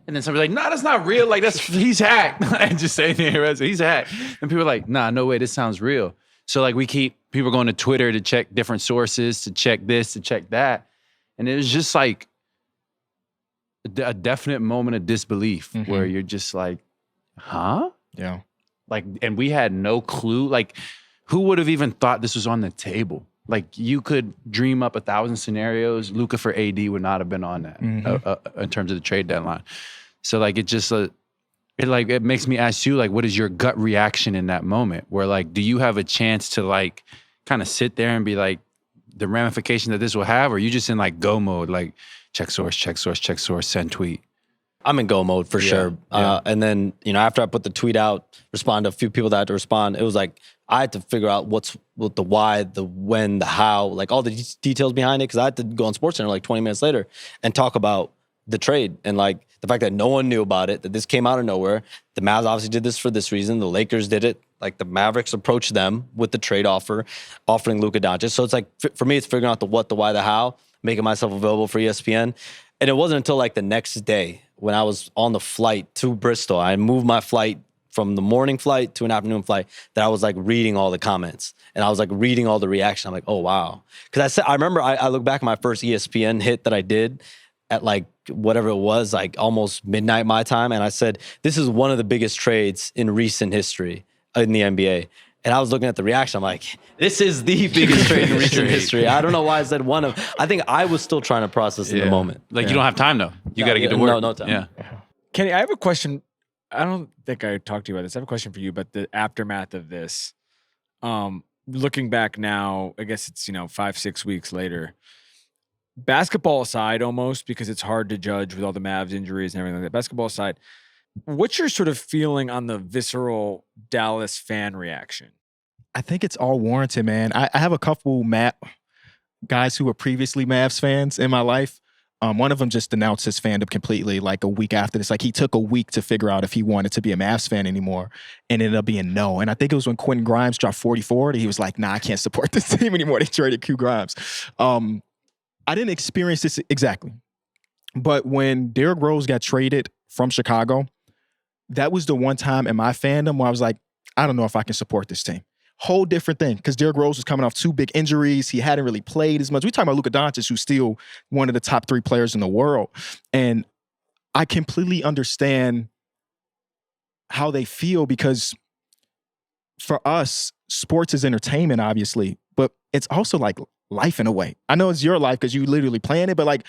And then somebody's like, "No, that's not real. Like he's hacked." And just saying it, he's hacked. And people are like, "Nah, no way. This sounds real." So like we keep people going to Twitter to check different sources, to check this, to check that, and it was just like a definite moment of disbelief where you're just like, "Huh?" Yeah. Like, and we had no clue. Like, who would have even thought this was on the table? Like, you could dream up 1,000 scenarios. Luka for AD would not have been on that in terms of the trade deadline. So, like, it just it makes me ask you, like, what is your gut reaction in that moment? Where, like, do you have a chance to like kind of sit there and be like the ramification that this will have, or are you just in like go mode, like check source, send tweet? I'm in go mode for sure. Yeah. And then, after I put the tweet out, respond to a few people that had to respond, it was like I had to figure out what the why, the when, the how, like all the details behind it, because I had to go on SportsCenter like 20 minutes later and talk about the trade and like the fact that no one knew about it, that this came out of nowhere. The Mavs obviously did this for this reason. The Lakers did it. Like the Mavericks approached them with the trade offer, offering Luka Doncic. So it's like, for me, it's figuring out the what, the why, the how, making myself available for ESPN. And it wasn't until like the next day when I was on the flight to Bristol, I moved my flight from the morning flight to an afternoon flight, that I was like reading all the comments and I was like reading all the reaction. I'm like, oh, wow. Because I remember I look back at my first ESPN hit that I did at like whatever it was, like almost midnight my time. And I said, this is one of the biggest trades in recent history in the NBA. And I was looking at the reaction. I'm like, this is the biggest trade in recent history. I don't know why I said one of. I think I was still trying to process in the moment. Like you don't have time though. You got to get to work. No time. Yeah. Kenny, I have a question. I don't think I talked to you about this. I have a question for you about the aftermath of this. Looking back now, I guess it's 5-6 weeks later. Basketball aside, almost because it's hard to judge with all the Mavs injuries and everything like that. Basketball aside, what's your sort of feeling on the visceral Dallas fan reaction? I think it's all warranted, man. I have a couple guys who were previously Mavs fans in my life. One of them just denounced his fandom completely like a week after this. Like he took a week to figure out if he wanted to be a Mavs fan anymore and ended up being no. And I think it was when Quentin Grimes dropped 44 that he was like, nah, I can't support this team anymore. They traded Q Grimes. I didn't experience this exactly. But when Derrick Rose got traded from Chicago, that was the one time in my fandom where I was like, I don't know if I can support this team. Whole different thing, because Derrick Rose was coming off 2 big injuries. He hadn't really played as much. We talking about Luka Doncic, who's still one of the top 3 players in the world. And I completely understand how they feel because for us, sports is entertainment, obviously, but it's also like life in a way. I know it's your life because you literally playing it, but like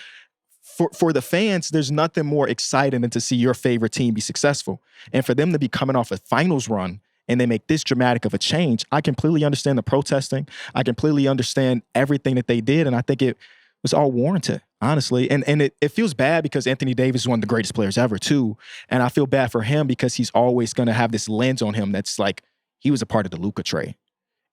for the fans, there's nothing more exciting than to see your favorite team be successful. And for them to be coming off a finals run and they make this dramatic of a change, I completely understand the protesting. I completely understand everything that they did. And I think it was all warranted, honestly. And it feels bad because Anthony Davis is one of the greatest players ever, too. And I feel bad for him because he's always going to have this lens on him that's like he was a part of the Luka trade.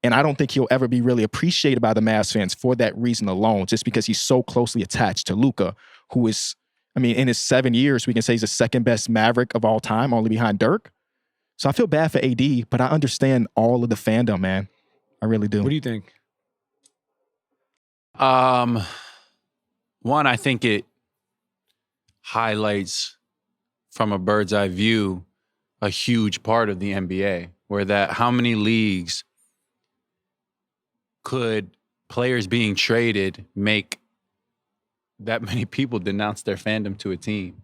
And I don't think he'll ever be really appreciated by the Mavs fans for that reason alone, just because he's so closely attached to Luka, who is, I mean, in his 7 years, we can say he's the second best Maverick of all time, only behind Dirk. So I feel bad for AD, but I understand all of the fandom, man. I really do. What do you think? One, I think it highlights from a bird's eye view a huge part of the NBA, where that how many leagues could players being traded make that many people denounce their fandom to a team.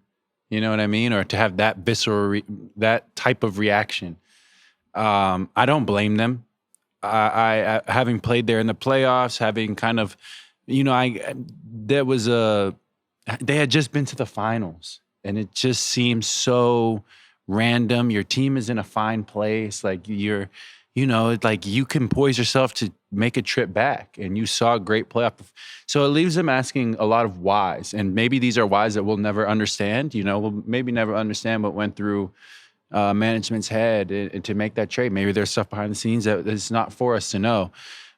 You know what I mean? Or to have that visceral, that type of reaction. I don't blame them. I having played there in the playoffs, having kind of, you know, they had just been to the finals, and it just seems so random. Your team is in a fine place. Like it's like you can poise yourself to make a trip back, and you saw a great playoff. So it leaves them asking a lot of whys, and maybe these are whys that we'll never understand. You know, we'll maybe never understand what went through management's head to make that trade. Maybe there's stuff behind the scenes that is not for us to know,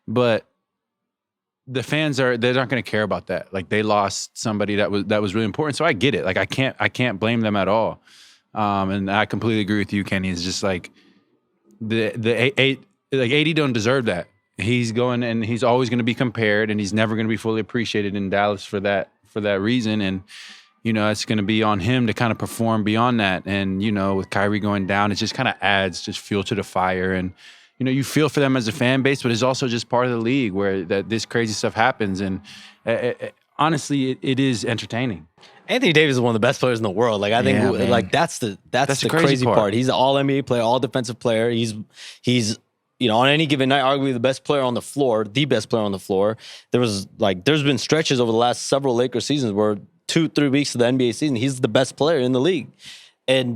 but the fans they're not going to care about that. Like, they lost somebody that was really important. So I get it. Like, I can't blame them at all. And I completely agree with you, Kenny. It's just like AD don't deserve that. He's going, and he's always going to be compared, and he's never going to be fully appreciated in Dallas for that reason. And you know, it's going to be on him to kind of perform beyond that. And, you know, with Kyrie going down, it just kind of adds just fuel to the fire. And, you know, you feel for them as a fan base, but it's also just part of the league where this crazy stuff happens. And honestly, it is entertaining. Anthony Davis is one of the best players in the world. Like, I think like that's the crazy part. He's an all NBA player, all defensive player. He's you know, on any given night, arguably the best player on the floor, the best player on the floor. There's been stretches over the last several Lakers seasons where 2-3 weeks of the NBA season, he's the best player in the league. And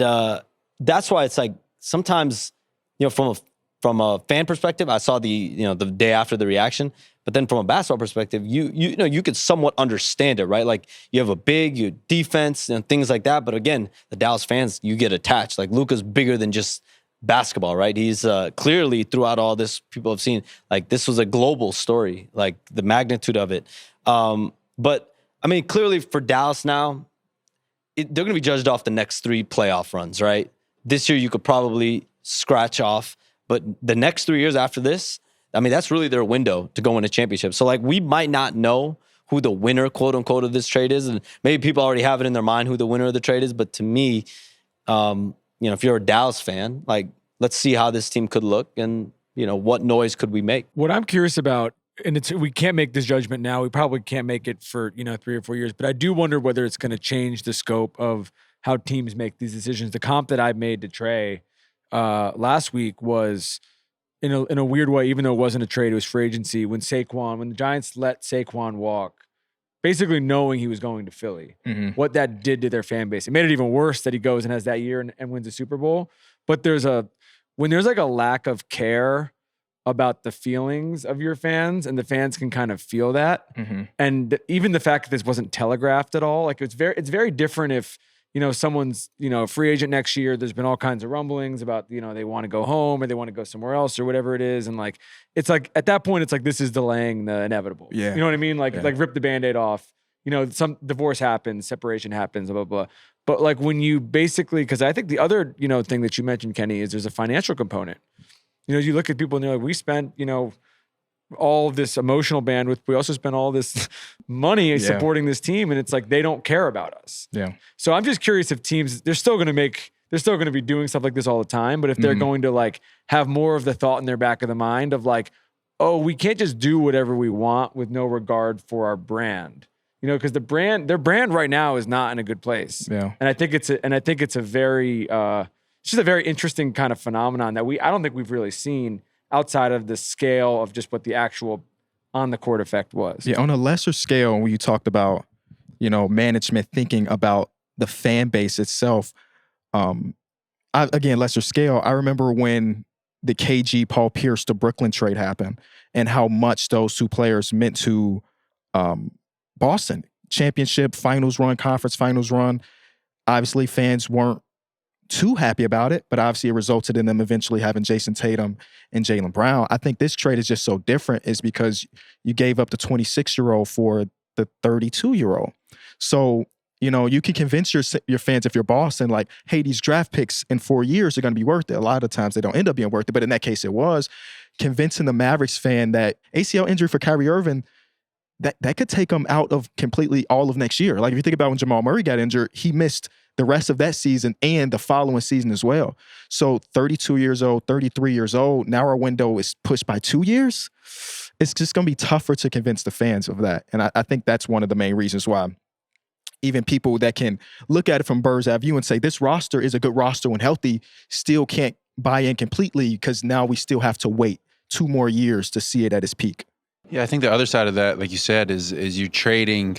that's why it's like sometimes, you know, from a fan perspective, I saw the day after the reaction, but then from a basketball perspective, you know, you could somewhat understand it, right? Like, you have a big, you defense and things like that. But again, the Dallas fans, you get attached. Like, Luka's bigger than just basketball, right? He's clearly, throughout all this, people have seen, like, this was a global story, like the magnitude of it. But I mean, clearly for Dallas now, they're going to be judged off the next 3 playoff runs, right? This year you could probably scratch off, but the next 3 years after this, I mean, that's really their window to go win a championship. So, like, we might not know who the winner, quote unquote, of this trade is, and maybe people already have it in their mind who the winner of the trade is. But to me, you know, if you're a Dallas fan, like, let's see how this team could look, and you know, what noise could we make? What I'm curious about, and we can't make this judgment now. We probably can't make it for, you know, 3 or 4 years, but I do wonder whether it's going to change the scope of how teams make these decisions. The comp that I made to Trey last week was in a weird way, even though it wasn't a trade, it was free agency. When the Giants let Saquon walk, basically knowing he was going to Philly, what that did to their fan base. It made it even worse that he goes and has that year and wins the Super Bowl. But when there's like a lack of care about the feelings of your fans, and the fans can kind of feel that. And even the fact that this wasn't telegraphed at all, like, it's very different if, you know, someone's, you know, a free agent next year. There's been all kinds of rumblings about, you know, they want to go home or they want to go somewhere else or whatever it is. And like, it's like, at that point, it's like, this is delaying the inevitable. Yeah. You know what I mean? Like, rip the Band-Aid off, you know, some divorce happens, separation happens, blah, blah, blah. But like, when you basically, because I think the other, you know, thing that you mentioned, Kenny, is there's a financial component. You know, you look at people and they're like, we spent, you know, all of this emotional bandwidth. We also spent all this money supporting this team, and it's like, they don't care about us. Yeah. So I'm just curious if teams, they're still going to be doing stuff like this all the time, but if they're going to like have more of the thought in their back of the mind of like, oh, we can't just do whatever we want with no regard for our brand. You know, because their brand right now is not in a good place. Yeah. And I think it's a very it's just a very interesting kind of phenomenon that I don't think we've really seen outside of the scale of just what the actual on the court effect was. Yeah, on a lesser scale, when you talked about, you know, management thinking about the fan base itself, again, lesser scale, I remember when the KG Paul Pierce to Brooklyn trade happened and how much those 2 players meant to Boston. Championship, finals run, conference finals run. Obviously, fans weren't too happy about it, but obviously it resulted in them eventually having Jason Tatum and Jaylen Brown. I think this trade is just so different is because you gave up the 26-year-old for the 32-year-old. So, you know, you can convince your fans, if you're Boston, like, hey, these draft picks in 4 years are going to be worth it. A lot of times they don't end up being worth it, but in that case it was. Convincing the Mavericks fan that ACL injury for Kyrie Irving, that could take him out of completely all of next year. Like, if you think about when Jamal Murray got injured, he missed the rest of that season and the following season as well. So 32 years old, 33 years old, now our window is pushed by 2 years. it's just going to be tougher to convince the fans of that. And I think that's one of the main reasons why even people that can look at it from bird's eye view and say this roster is a good roster when healthy still can't buy in completely because now we still have to wait 2 more years to see it at its peak. Yeah, I think the other side of that, like you said, is you trading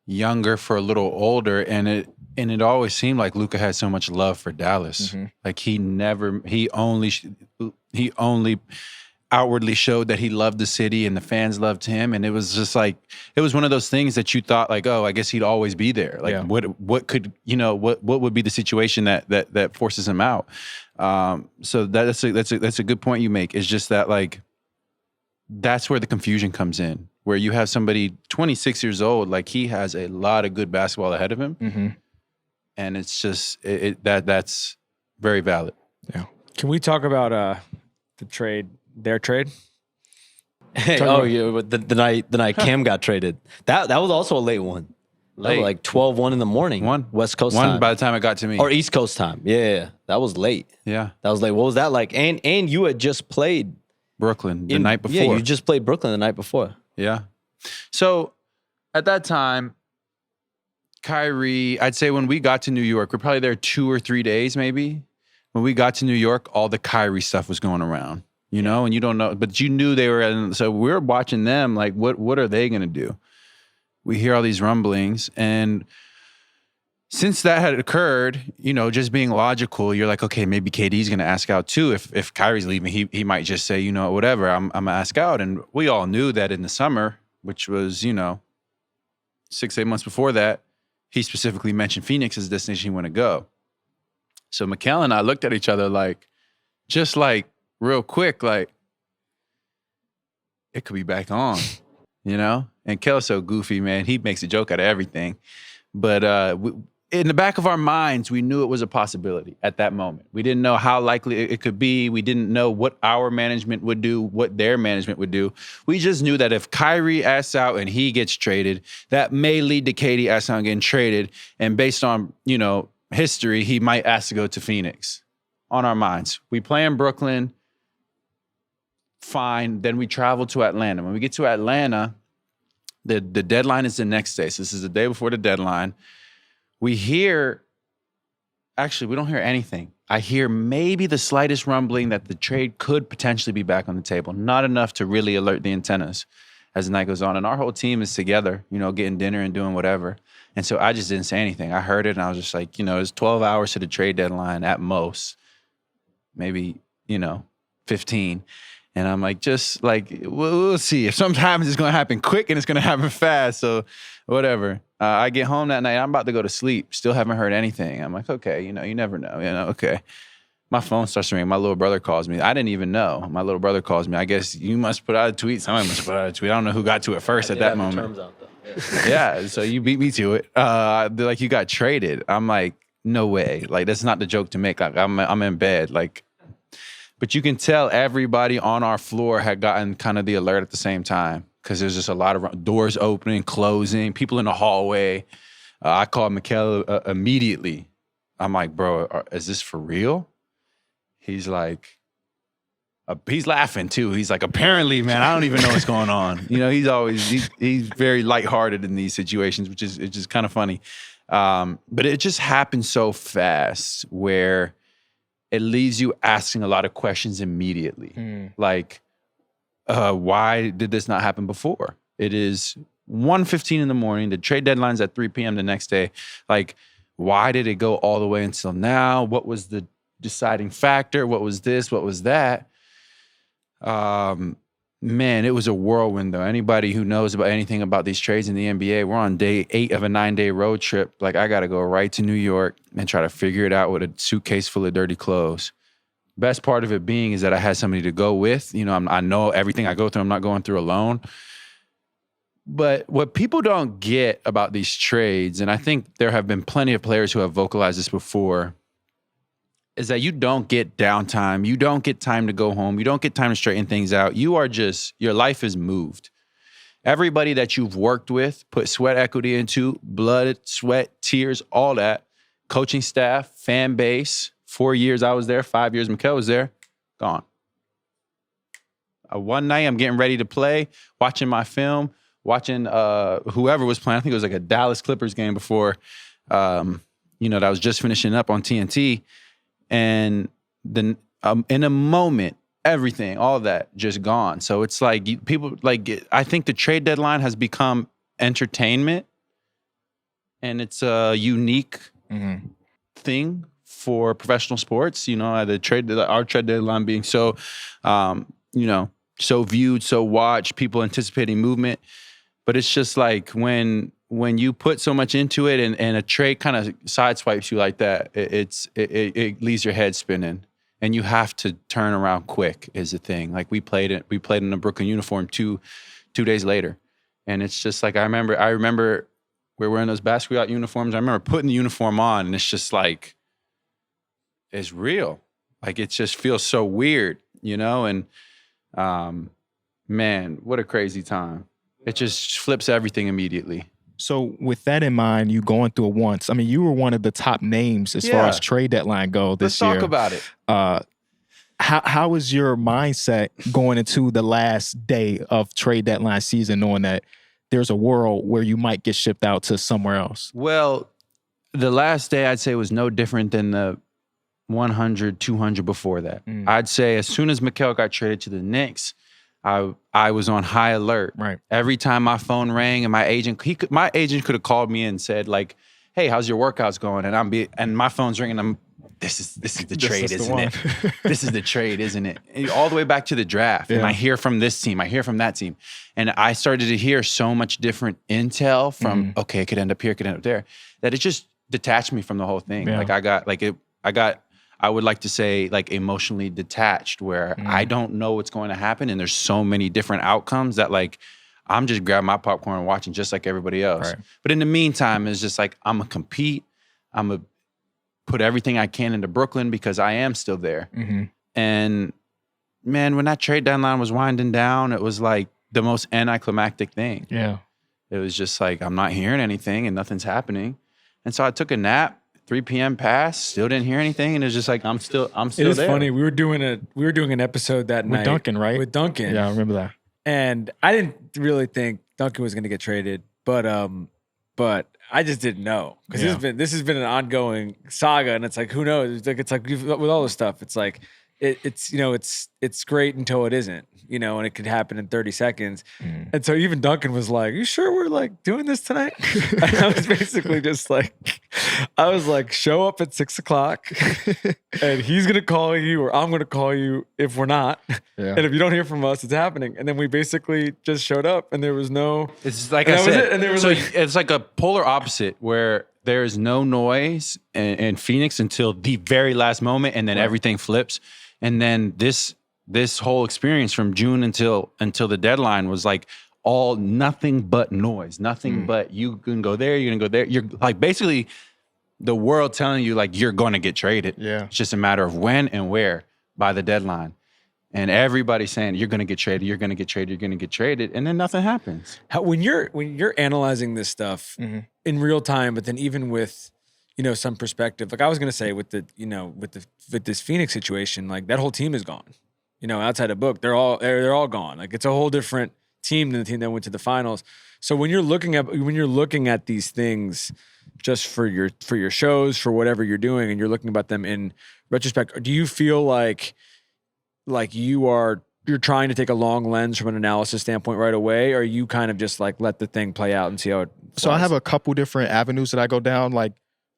younger for a little older, and it always seemed like Luka had so much love for Dallas. Like he only outwardly showed that he loved the city and the fans loved him, and it was just like it was one of those things that you thought like, oh, I guess he'd always be there. Like what could what would be the situation that forces him out? So that's a good point you make. It's just that like that's where the confusion comes in, where you have somebody 26 years old, like he has a lot of good basketball ahead of him, and it's just that's very valid. Yeah. Can we talk about the trade? Their trade? Hey, the night Cam got traded. That was also a late one. Late. Like 12-1 in the morning. West Coast time. By the time it got to me. Or East Coast time. Yeah. That was late. Yeah. That was late. What was that like? And you had just played Brooklyn the night before. Yeah, you just played Brooklyn the night before. Yeah. So at that time, Kyrie, I'd say when we got to New York, we're probably there 2 or 3 days maybe. When we got to New York, all the Kyrie stuff was going around. You know, and you don't know, but you knew they were. So we're watching them like, what are they going to do? We hear all these rumblings. And since that had occurred, you know, just being logical, you're like, okay, maybe KD's going to ask out too. If Kyrie's leaving, he might just say, you know, whatever, I'm going to ask out. And we all knew that in the summer, which was, you know, 6-8 months before that, he specifically mentioned Phoenix as a destination he wanted to go. So Mikal and I looked at each other like, just like, real quick, like, it could be back on, you know? And Kel's so goofy, man. He makes a joke out of everything. But in the back of our minds, we knew it was a possibility at that moment. We didn't know how likely it could be. We didn't know what our management would do, what their management would do. We just knew that if Kyrie asks out and he gets traded, that may lead to KD asking out getting traded. And based on, you know, history, he might ask to go to Phoenix. On our minds. We play in Brooklyn. Fine. Then we travel to Atlanta. When we get to Atlanta, the deadline is the next day. So this is the day before the deadline. We don't hear anything. I hear maybe the slightest rumbling that the trade could potentially be back on the table. Not enough to really alert the antennas as the night goes on. And our whole team is together, you know, getting dinner and doing whatever. And so I just didn't say anything. I heard it and I was just like, you know, it's 12 hours to the trade deadline at most. Maybe, you know, 15. And I'm like, just like, we'll see. If something happens, it's going to happen quick and it's going to happen fast. So whatever. I get home that night. I'm about to go to sleep. Still haven't heard anything. I'm like, okay, you know, you never know. You know, okay. My phone starts to ring. My little brother calls me. I didn't even know. My little brother calls me. I guess you must put out a tweet. Somebody must put out a tweet. I don't know who got to it first at that moment. Terms out, though. Yeah, so you beat me to it. They're like, you got traded. I'm like, no way. Like, that's not the joke to make. Like, I'm in bed. Like, but you can tell everybody on our floor had gotten kind of the alert at the same time because there's just a lot of doors opening, closing, people in the hallway. I called Mikal immediately. I'm like, bro, is this for real? He's like, he's laughing too. He's like, apparently, man, I don't even know what's going on. You know, he's very lighthearted in these situations, which is kind of funny. But it just happened so fast where it leaves you asking a lot of questions immediately. Like, why did this not happen before? It is 1:15 in the morning. The trade deadline's at 3 p.m. the next day. Like, why did it go all the way until now? What was the deciding factor? What was this? What was that? Man, it was a whirlwind, though. Anybody who knows about anything about these trades in the NBA, we're on day 8 of a 9-day road trip. Like, I got to go right to New York and try to figure it out with a suitcase full of dirty clothes. Best part of it being is that I had somebody to go with. You know, I know everything I go through. I'm not going through alone. But what people don't get about these trades, and I think there have been plenty of players who have vocalized this before, is that you don't get downtime. You don't get time to go home. You don't get time to straighten things out. Your life is moved. Everybody that you've worked with, put sweat equity into, blood, sweat, tears, all that, coaching staff, fan base, 4 years I was there, 5 years Mikal was there, gone. one night I'm getting ready to play, watching my film, watching whoever was playing. I think it was like a Dallas Clippers game before, that I was just finishing up on TNT. And then in a moment, everything, all of that just gone. So it's like people I think the trade deadline has become entertainment, and it's a unique thing for professional sports. Our trade deadline being so, so viewed, so watched, people anticipating movement. But it's just like when you put so much into it and a trade kind of sideswipes you like that, it leaves your head spinning. And you have to turn around quick is the thing. Like we played in a Brooklyn uniform two days later. And it's just like I remember we were wearing those basketball uniforms. I remember putting the uniform on, and it's just like, it's real. Like it just feels so weird, and man, what a crazy time. It just flips everything immediately. So with that in mind, you going through it once. I mean, you were one of the top names as far as trade deadline go this year. Let's talk about it. How was your mindset going into the last day of trade deadline season, knowing that there's a world where you might get shipped out to somewhere else? Well, the last day I'd say was no different than the 100, 200 before that. I'd say as soon as Mikal got traded to the Knicks, I was on high alert. Right. Every time my phone rang and my agent could have called me and said like, "Hey, how's your workouts going?" And my phone's ringing. This is the trade, isn't it? This is the trade, isn't it? And all the way back to the draft. Yeah. And I hear from this team, I hear from that team. And I started to hear so much different intel from, okay, it could end up here, it could end up there, that it just detached me from the whole thing. Yeah. Like I would like to say like emotionally detached, where I don't know what's going to happen. And there's so many different outcomes that like, I'm just grabbing my popcorn and watching just like everybody else. Right. But in the meantime, it's just like, I'm going to compete. I'm going to put everything I can into Brooklyn because I am still there. And man, when that trade deadline was winding down, it was like the most anticlimactic thing. Yeah. It was just like, I'm not hearing anything and nothing's happening. And so I took a nap. 3 p.m. passed, still didn't hear anything, and it's just like I'm still It is there. Funny. We were doing an episode that night with Duncan, right? With Duncan. Yeah, I remember that. And I didn't really think Duncan was going to get traded, but I just didn't know because this has been an ongoing saga, and it's like who knows? It's like with all this stuff, it's like it's great until it isn't, and it could happen in 30 seconds. And so even Duncan was like, "You sure we're like doing this tonight?" And I was basically just like, show up at 6 o'clock and he's going to call you or I'm going to call you if we're not. Yeah. And if you don't hear from us, it's happening. And then we basically just showed up and there was no, it's like I said, and there was it's like a polar opposite where there is no noise in Phoenix until the very last moment. And then everything flips. And then this whole experience from June until the deadline was like all nothing but noise, nothing but you can go there, you're going to go there. You're like basically the world telling you like you're going to get traded. Yeah. It's just a matter of when and where by the deadline. And everybody's saying you're going to get traded, you're going to get traded, you're going to get traded, and then nothing happens. When you're analyzing this stuff in real time, but then even with some perspective, like I was going to say with this Phoenix situation, like that whole team is gone. Outside of Book, they're all gone. Like it's a whole different team than the team that went to the finals. So when you're looking at these things just for your shows, for whatever you're doing, and you're looking about them in retrospect, do you feel like you're trying to take a long lens from an analysis standpoint right away, or you kind of just like let the thing play out and see how it flies? So I have a couple different avenues that I go down. Like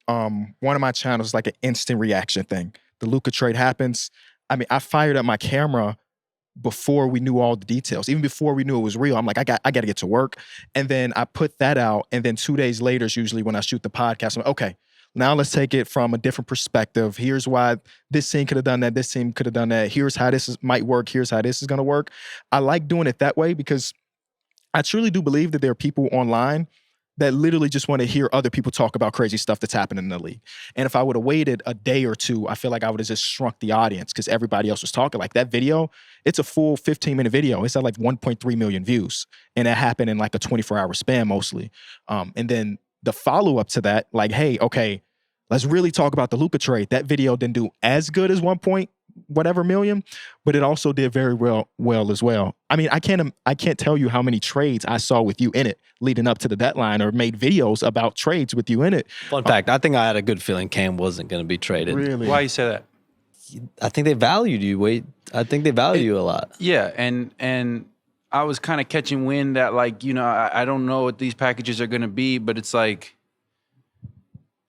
one of my channels is like an instant reaction thing. The Luka trade happens. I mean, I fired up my camera before we knew all the details, even before we knew it was real. I'm like, I got to get to work. And then I put that out. And then 2 days later is usually when I shoot the podcast. I'm like, okay, now let's take it from a different perspective. Here's why this team could have done that. This team could have done that. Here's how might work. Here's how this is going to work. I like doing it that way because I truly do believe that there are people online that literally just want to hear other people talk about crazy stuff that's happening in the league. And if I would have waited a day or two, I feel like I would have just shrunk the audience because everybody else was talking. Like that video, it's a full 15-minute video. It's at like 1.3 million views. And it happened in like a 24-hour span mostly. And then the follow-up to that, like, hey, okay, let's really talk about the Luka trade. That video didn't do as good as 1.3 whatever million, but it also did very well as well. I mean, I can't tell you how many trades I saw with you in it leading up to the deadline, or made videos about trades with you in it. Fun fact, I think I had a good feeling Cam wasn't going to be traded. Really? Why you say that? I think they valued you, Wade. I think they value you a lot. Yeah, and I was kind of catching wind that, like, you know, I don't know what these packages are going to be, but it's like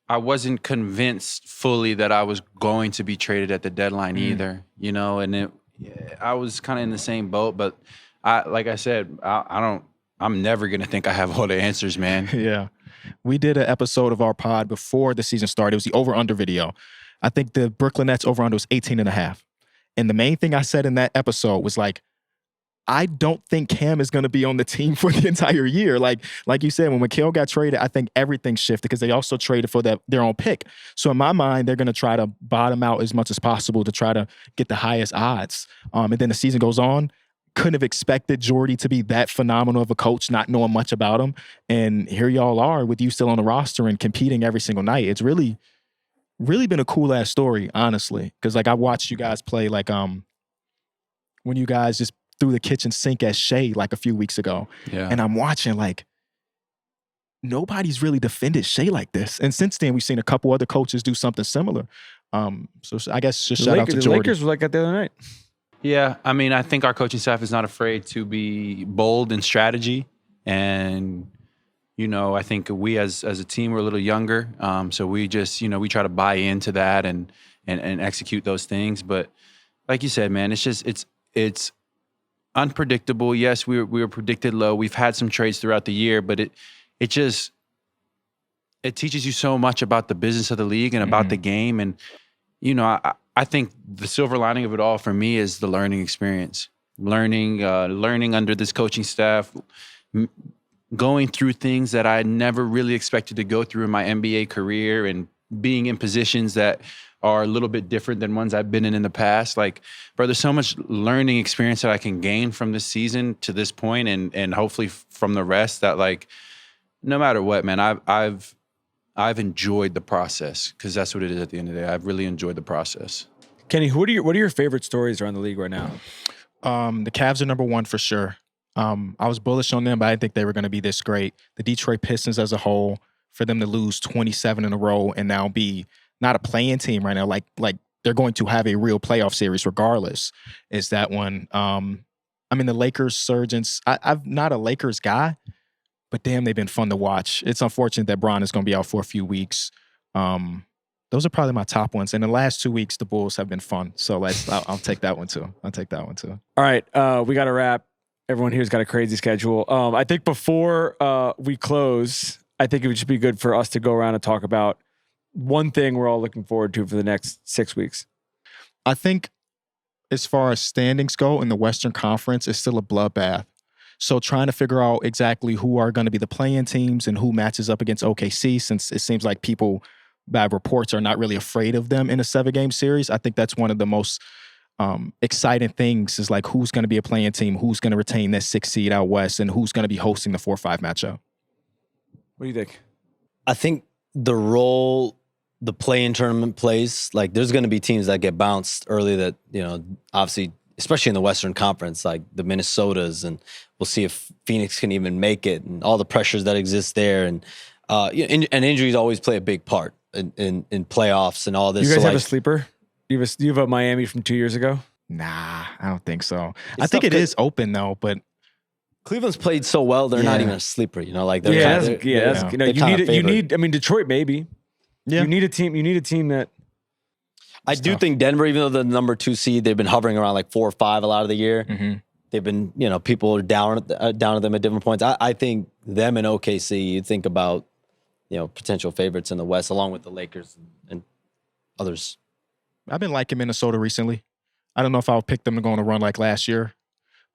I wasn't convinced fully that I was going to be traded at the deadline either, you know, and I was kind of in the same boat, but like I said, I'm never going to think I have all the answers, man. Yeah. We did an episode of our pod before the season started. It was the over-under video. I think the Brooklyn Nets over-under was 18.5. And the main thing I said in that episode was, like, I don't think Cam is going to be on the team for the entire year. Like you said, when Mikal got traded, I think everything shifted because they also traded for their own pick. So in my mind, they're going to try to bottom out as much as possible to try to get the highest odds. And then the season goes on. Couldn't have expected Jordy to be that phenomenal of a coach, not knowing much about him. And here y'all are with you still on the roster and competing every single night. It's really been a cool ass story, honestly. Because, like, I watched you guys play, like, when you guys just threw the kitchen sink at Shai like a few weeks ago. Yeah. And I'm watching, like, nobody's really defended Shai like this. And since then, we've seen a couple other coaches do something similar. So I guess just shout out to the Jordy. Lakers were like that the other night. Yeah, I mean, I think our coaching staff is not afraid to be bold in strategy. And, you know, I think we as a team, we're a little younger. So we just, you know, we try to buy into that and execute those things. But like you said, man, it's unpredictable. Yes, we were predicted low. We've had some trades throughout the year, but it teaches you so much about the business of the league and about the game. And, you know, I think the silver lining of it all for me is the learning experience. Learning under this coaching staff, going through things that I never really expected to go through in my NBA career, and being in positions that are a little bit different than ones I've been in the past. Like, bro, there's so much learning experience that I can gain from this season to this point, and hopefully from the rest, that, like, no matter what, man, I've enjoyed the process, because that's what it is at the end of the day. I've really enjoyed the process. Kenny, what are your favorite stories around the league right now? The Cavs are number one for sure. I was bullish on them, but I didn't think they were going to be this great. The Detroit Pistons as a whole, for them to lose 27 in a row and now be not a play-in team right now, like they're going to have a real playoff series regardless, is that one. I mean, the Lakers surgeons, I'm not a Lakers guy, but damn, they've been fun to watch. It's unfortunate that Bron is going to be out for a few weeks. Those are probably my top ones. And the last 2 weeks, the Bulls have been fun. So I'll take that one too. All right, we got to wrap. Everyone here's got a crazy schedule. I think before we close, I think it would just be good for us to go around and talk about one thing we're all looking forward to for the next 6 weeks. I think as far as standings go in the Western Conference, it's still a bloodbath. So trying to figure out exactly who are going to be the play-in teams and who matches up against OKC, since it seems like people, by reports, are not really afraid of them in a 7-game series. I think that's one of the most exciting things, is like who's going to be a play-in team, who's going to retain that 6th seed out west, and who's going to be hosting the 4-5 matchup. What do you think? I think the role the play-in tournament plays, like, there's going to be teams that get bounced early that, you know, obviously, especially in the Western Conference, like the Minnesotas, and we'll see if Phoenix can even make it, and all the pressures that exist there. And injuries always play a big part in playoffs and all this. You guys so, have like, a sleeper? You have a Miami from 2 years ago? Nah, I don't think so. I think it is open though, but Cleveland's played so well, they're not even a sleeper, you know, like they're you need, I mean, Detroit maybe. Yeah. You need a team that. I do think Denver, even though they're the number 2 seed, they've been hovering around like 4 or 5 a lot of the year. Mm-hmm. They've been, you know, people are down at them at different points. I think them and OKC, you think about, you know, potential favorites in the West, along with the Lakers and others. I've been liking Minnesota recently. I don't know if I'll pick them to go on a run like last year,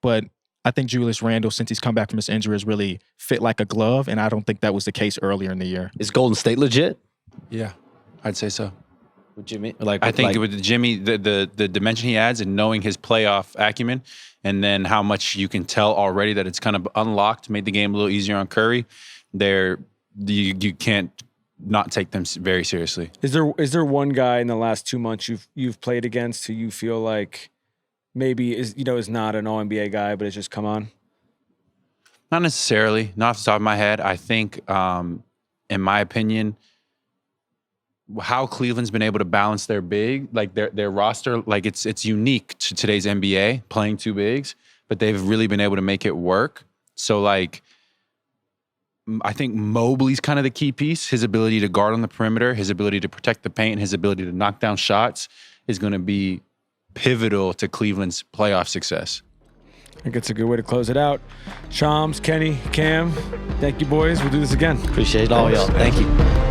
but I think Julius Randle, since he's come back from his injury, has really fit like a glove, and I don't think that was the case earlier in the year. Is Golden State legit? Yeah, I'd say so. With Jimmy? Like, I think with Jimmy, the dimension he adds, and knowing his playoff acumen, and then how much you can tell already that it's kind of unlocked, made the game a little easier on Curry. You can't not take them very seriously. Is there one guy in the last 2 months you've played against who you feel like maybe is not an All-NBA guy, but it's just come on? Not necessarily. Not off the top of my head. I think, in my opinion, how Cleveland's been able to balance their big, like their roster, like it's unique to today's NBA, playing two bigs, but they've really been able to make it work. So like, I think Mobley's kind of the key piece. His ability to guard on the perimeter, his ability to protect the paint, his ability to knock down shots is going to be pivotal to Cleveland's playoff success. I think it's a good way to close it out. Shams, Kenny, Cam, thank you, boys. We'll do this again. Appreciate all y'all. Thank you.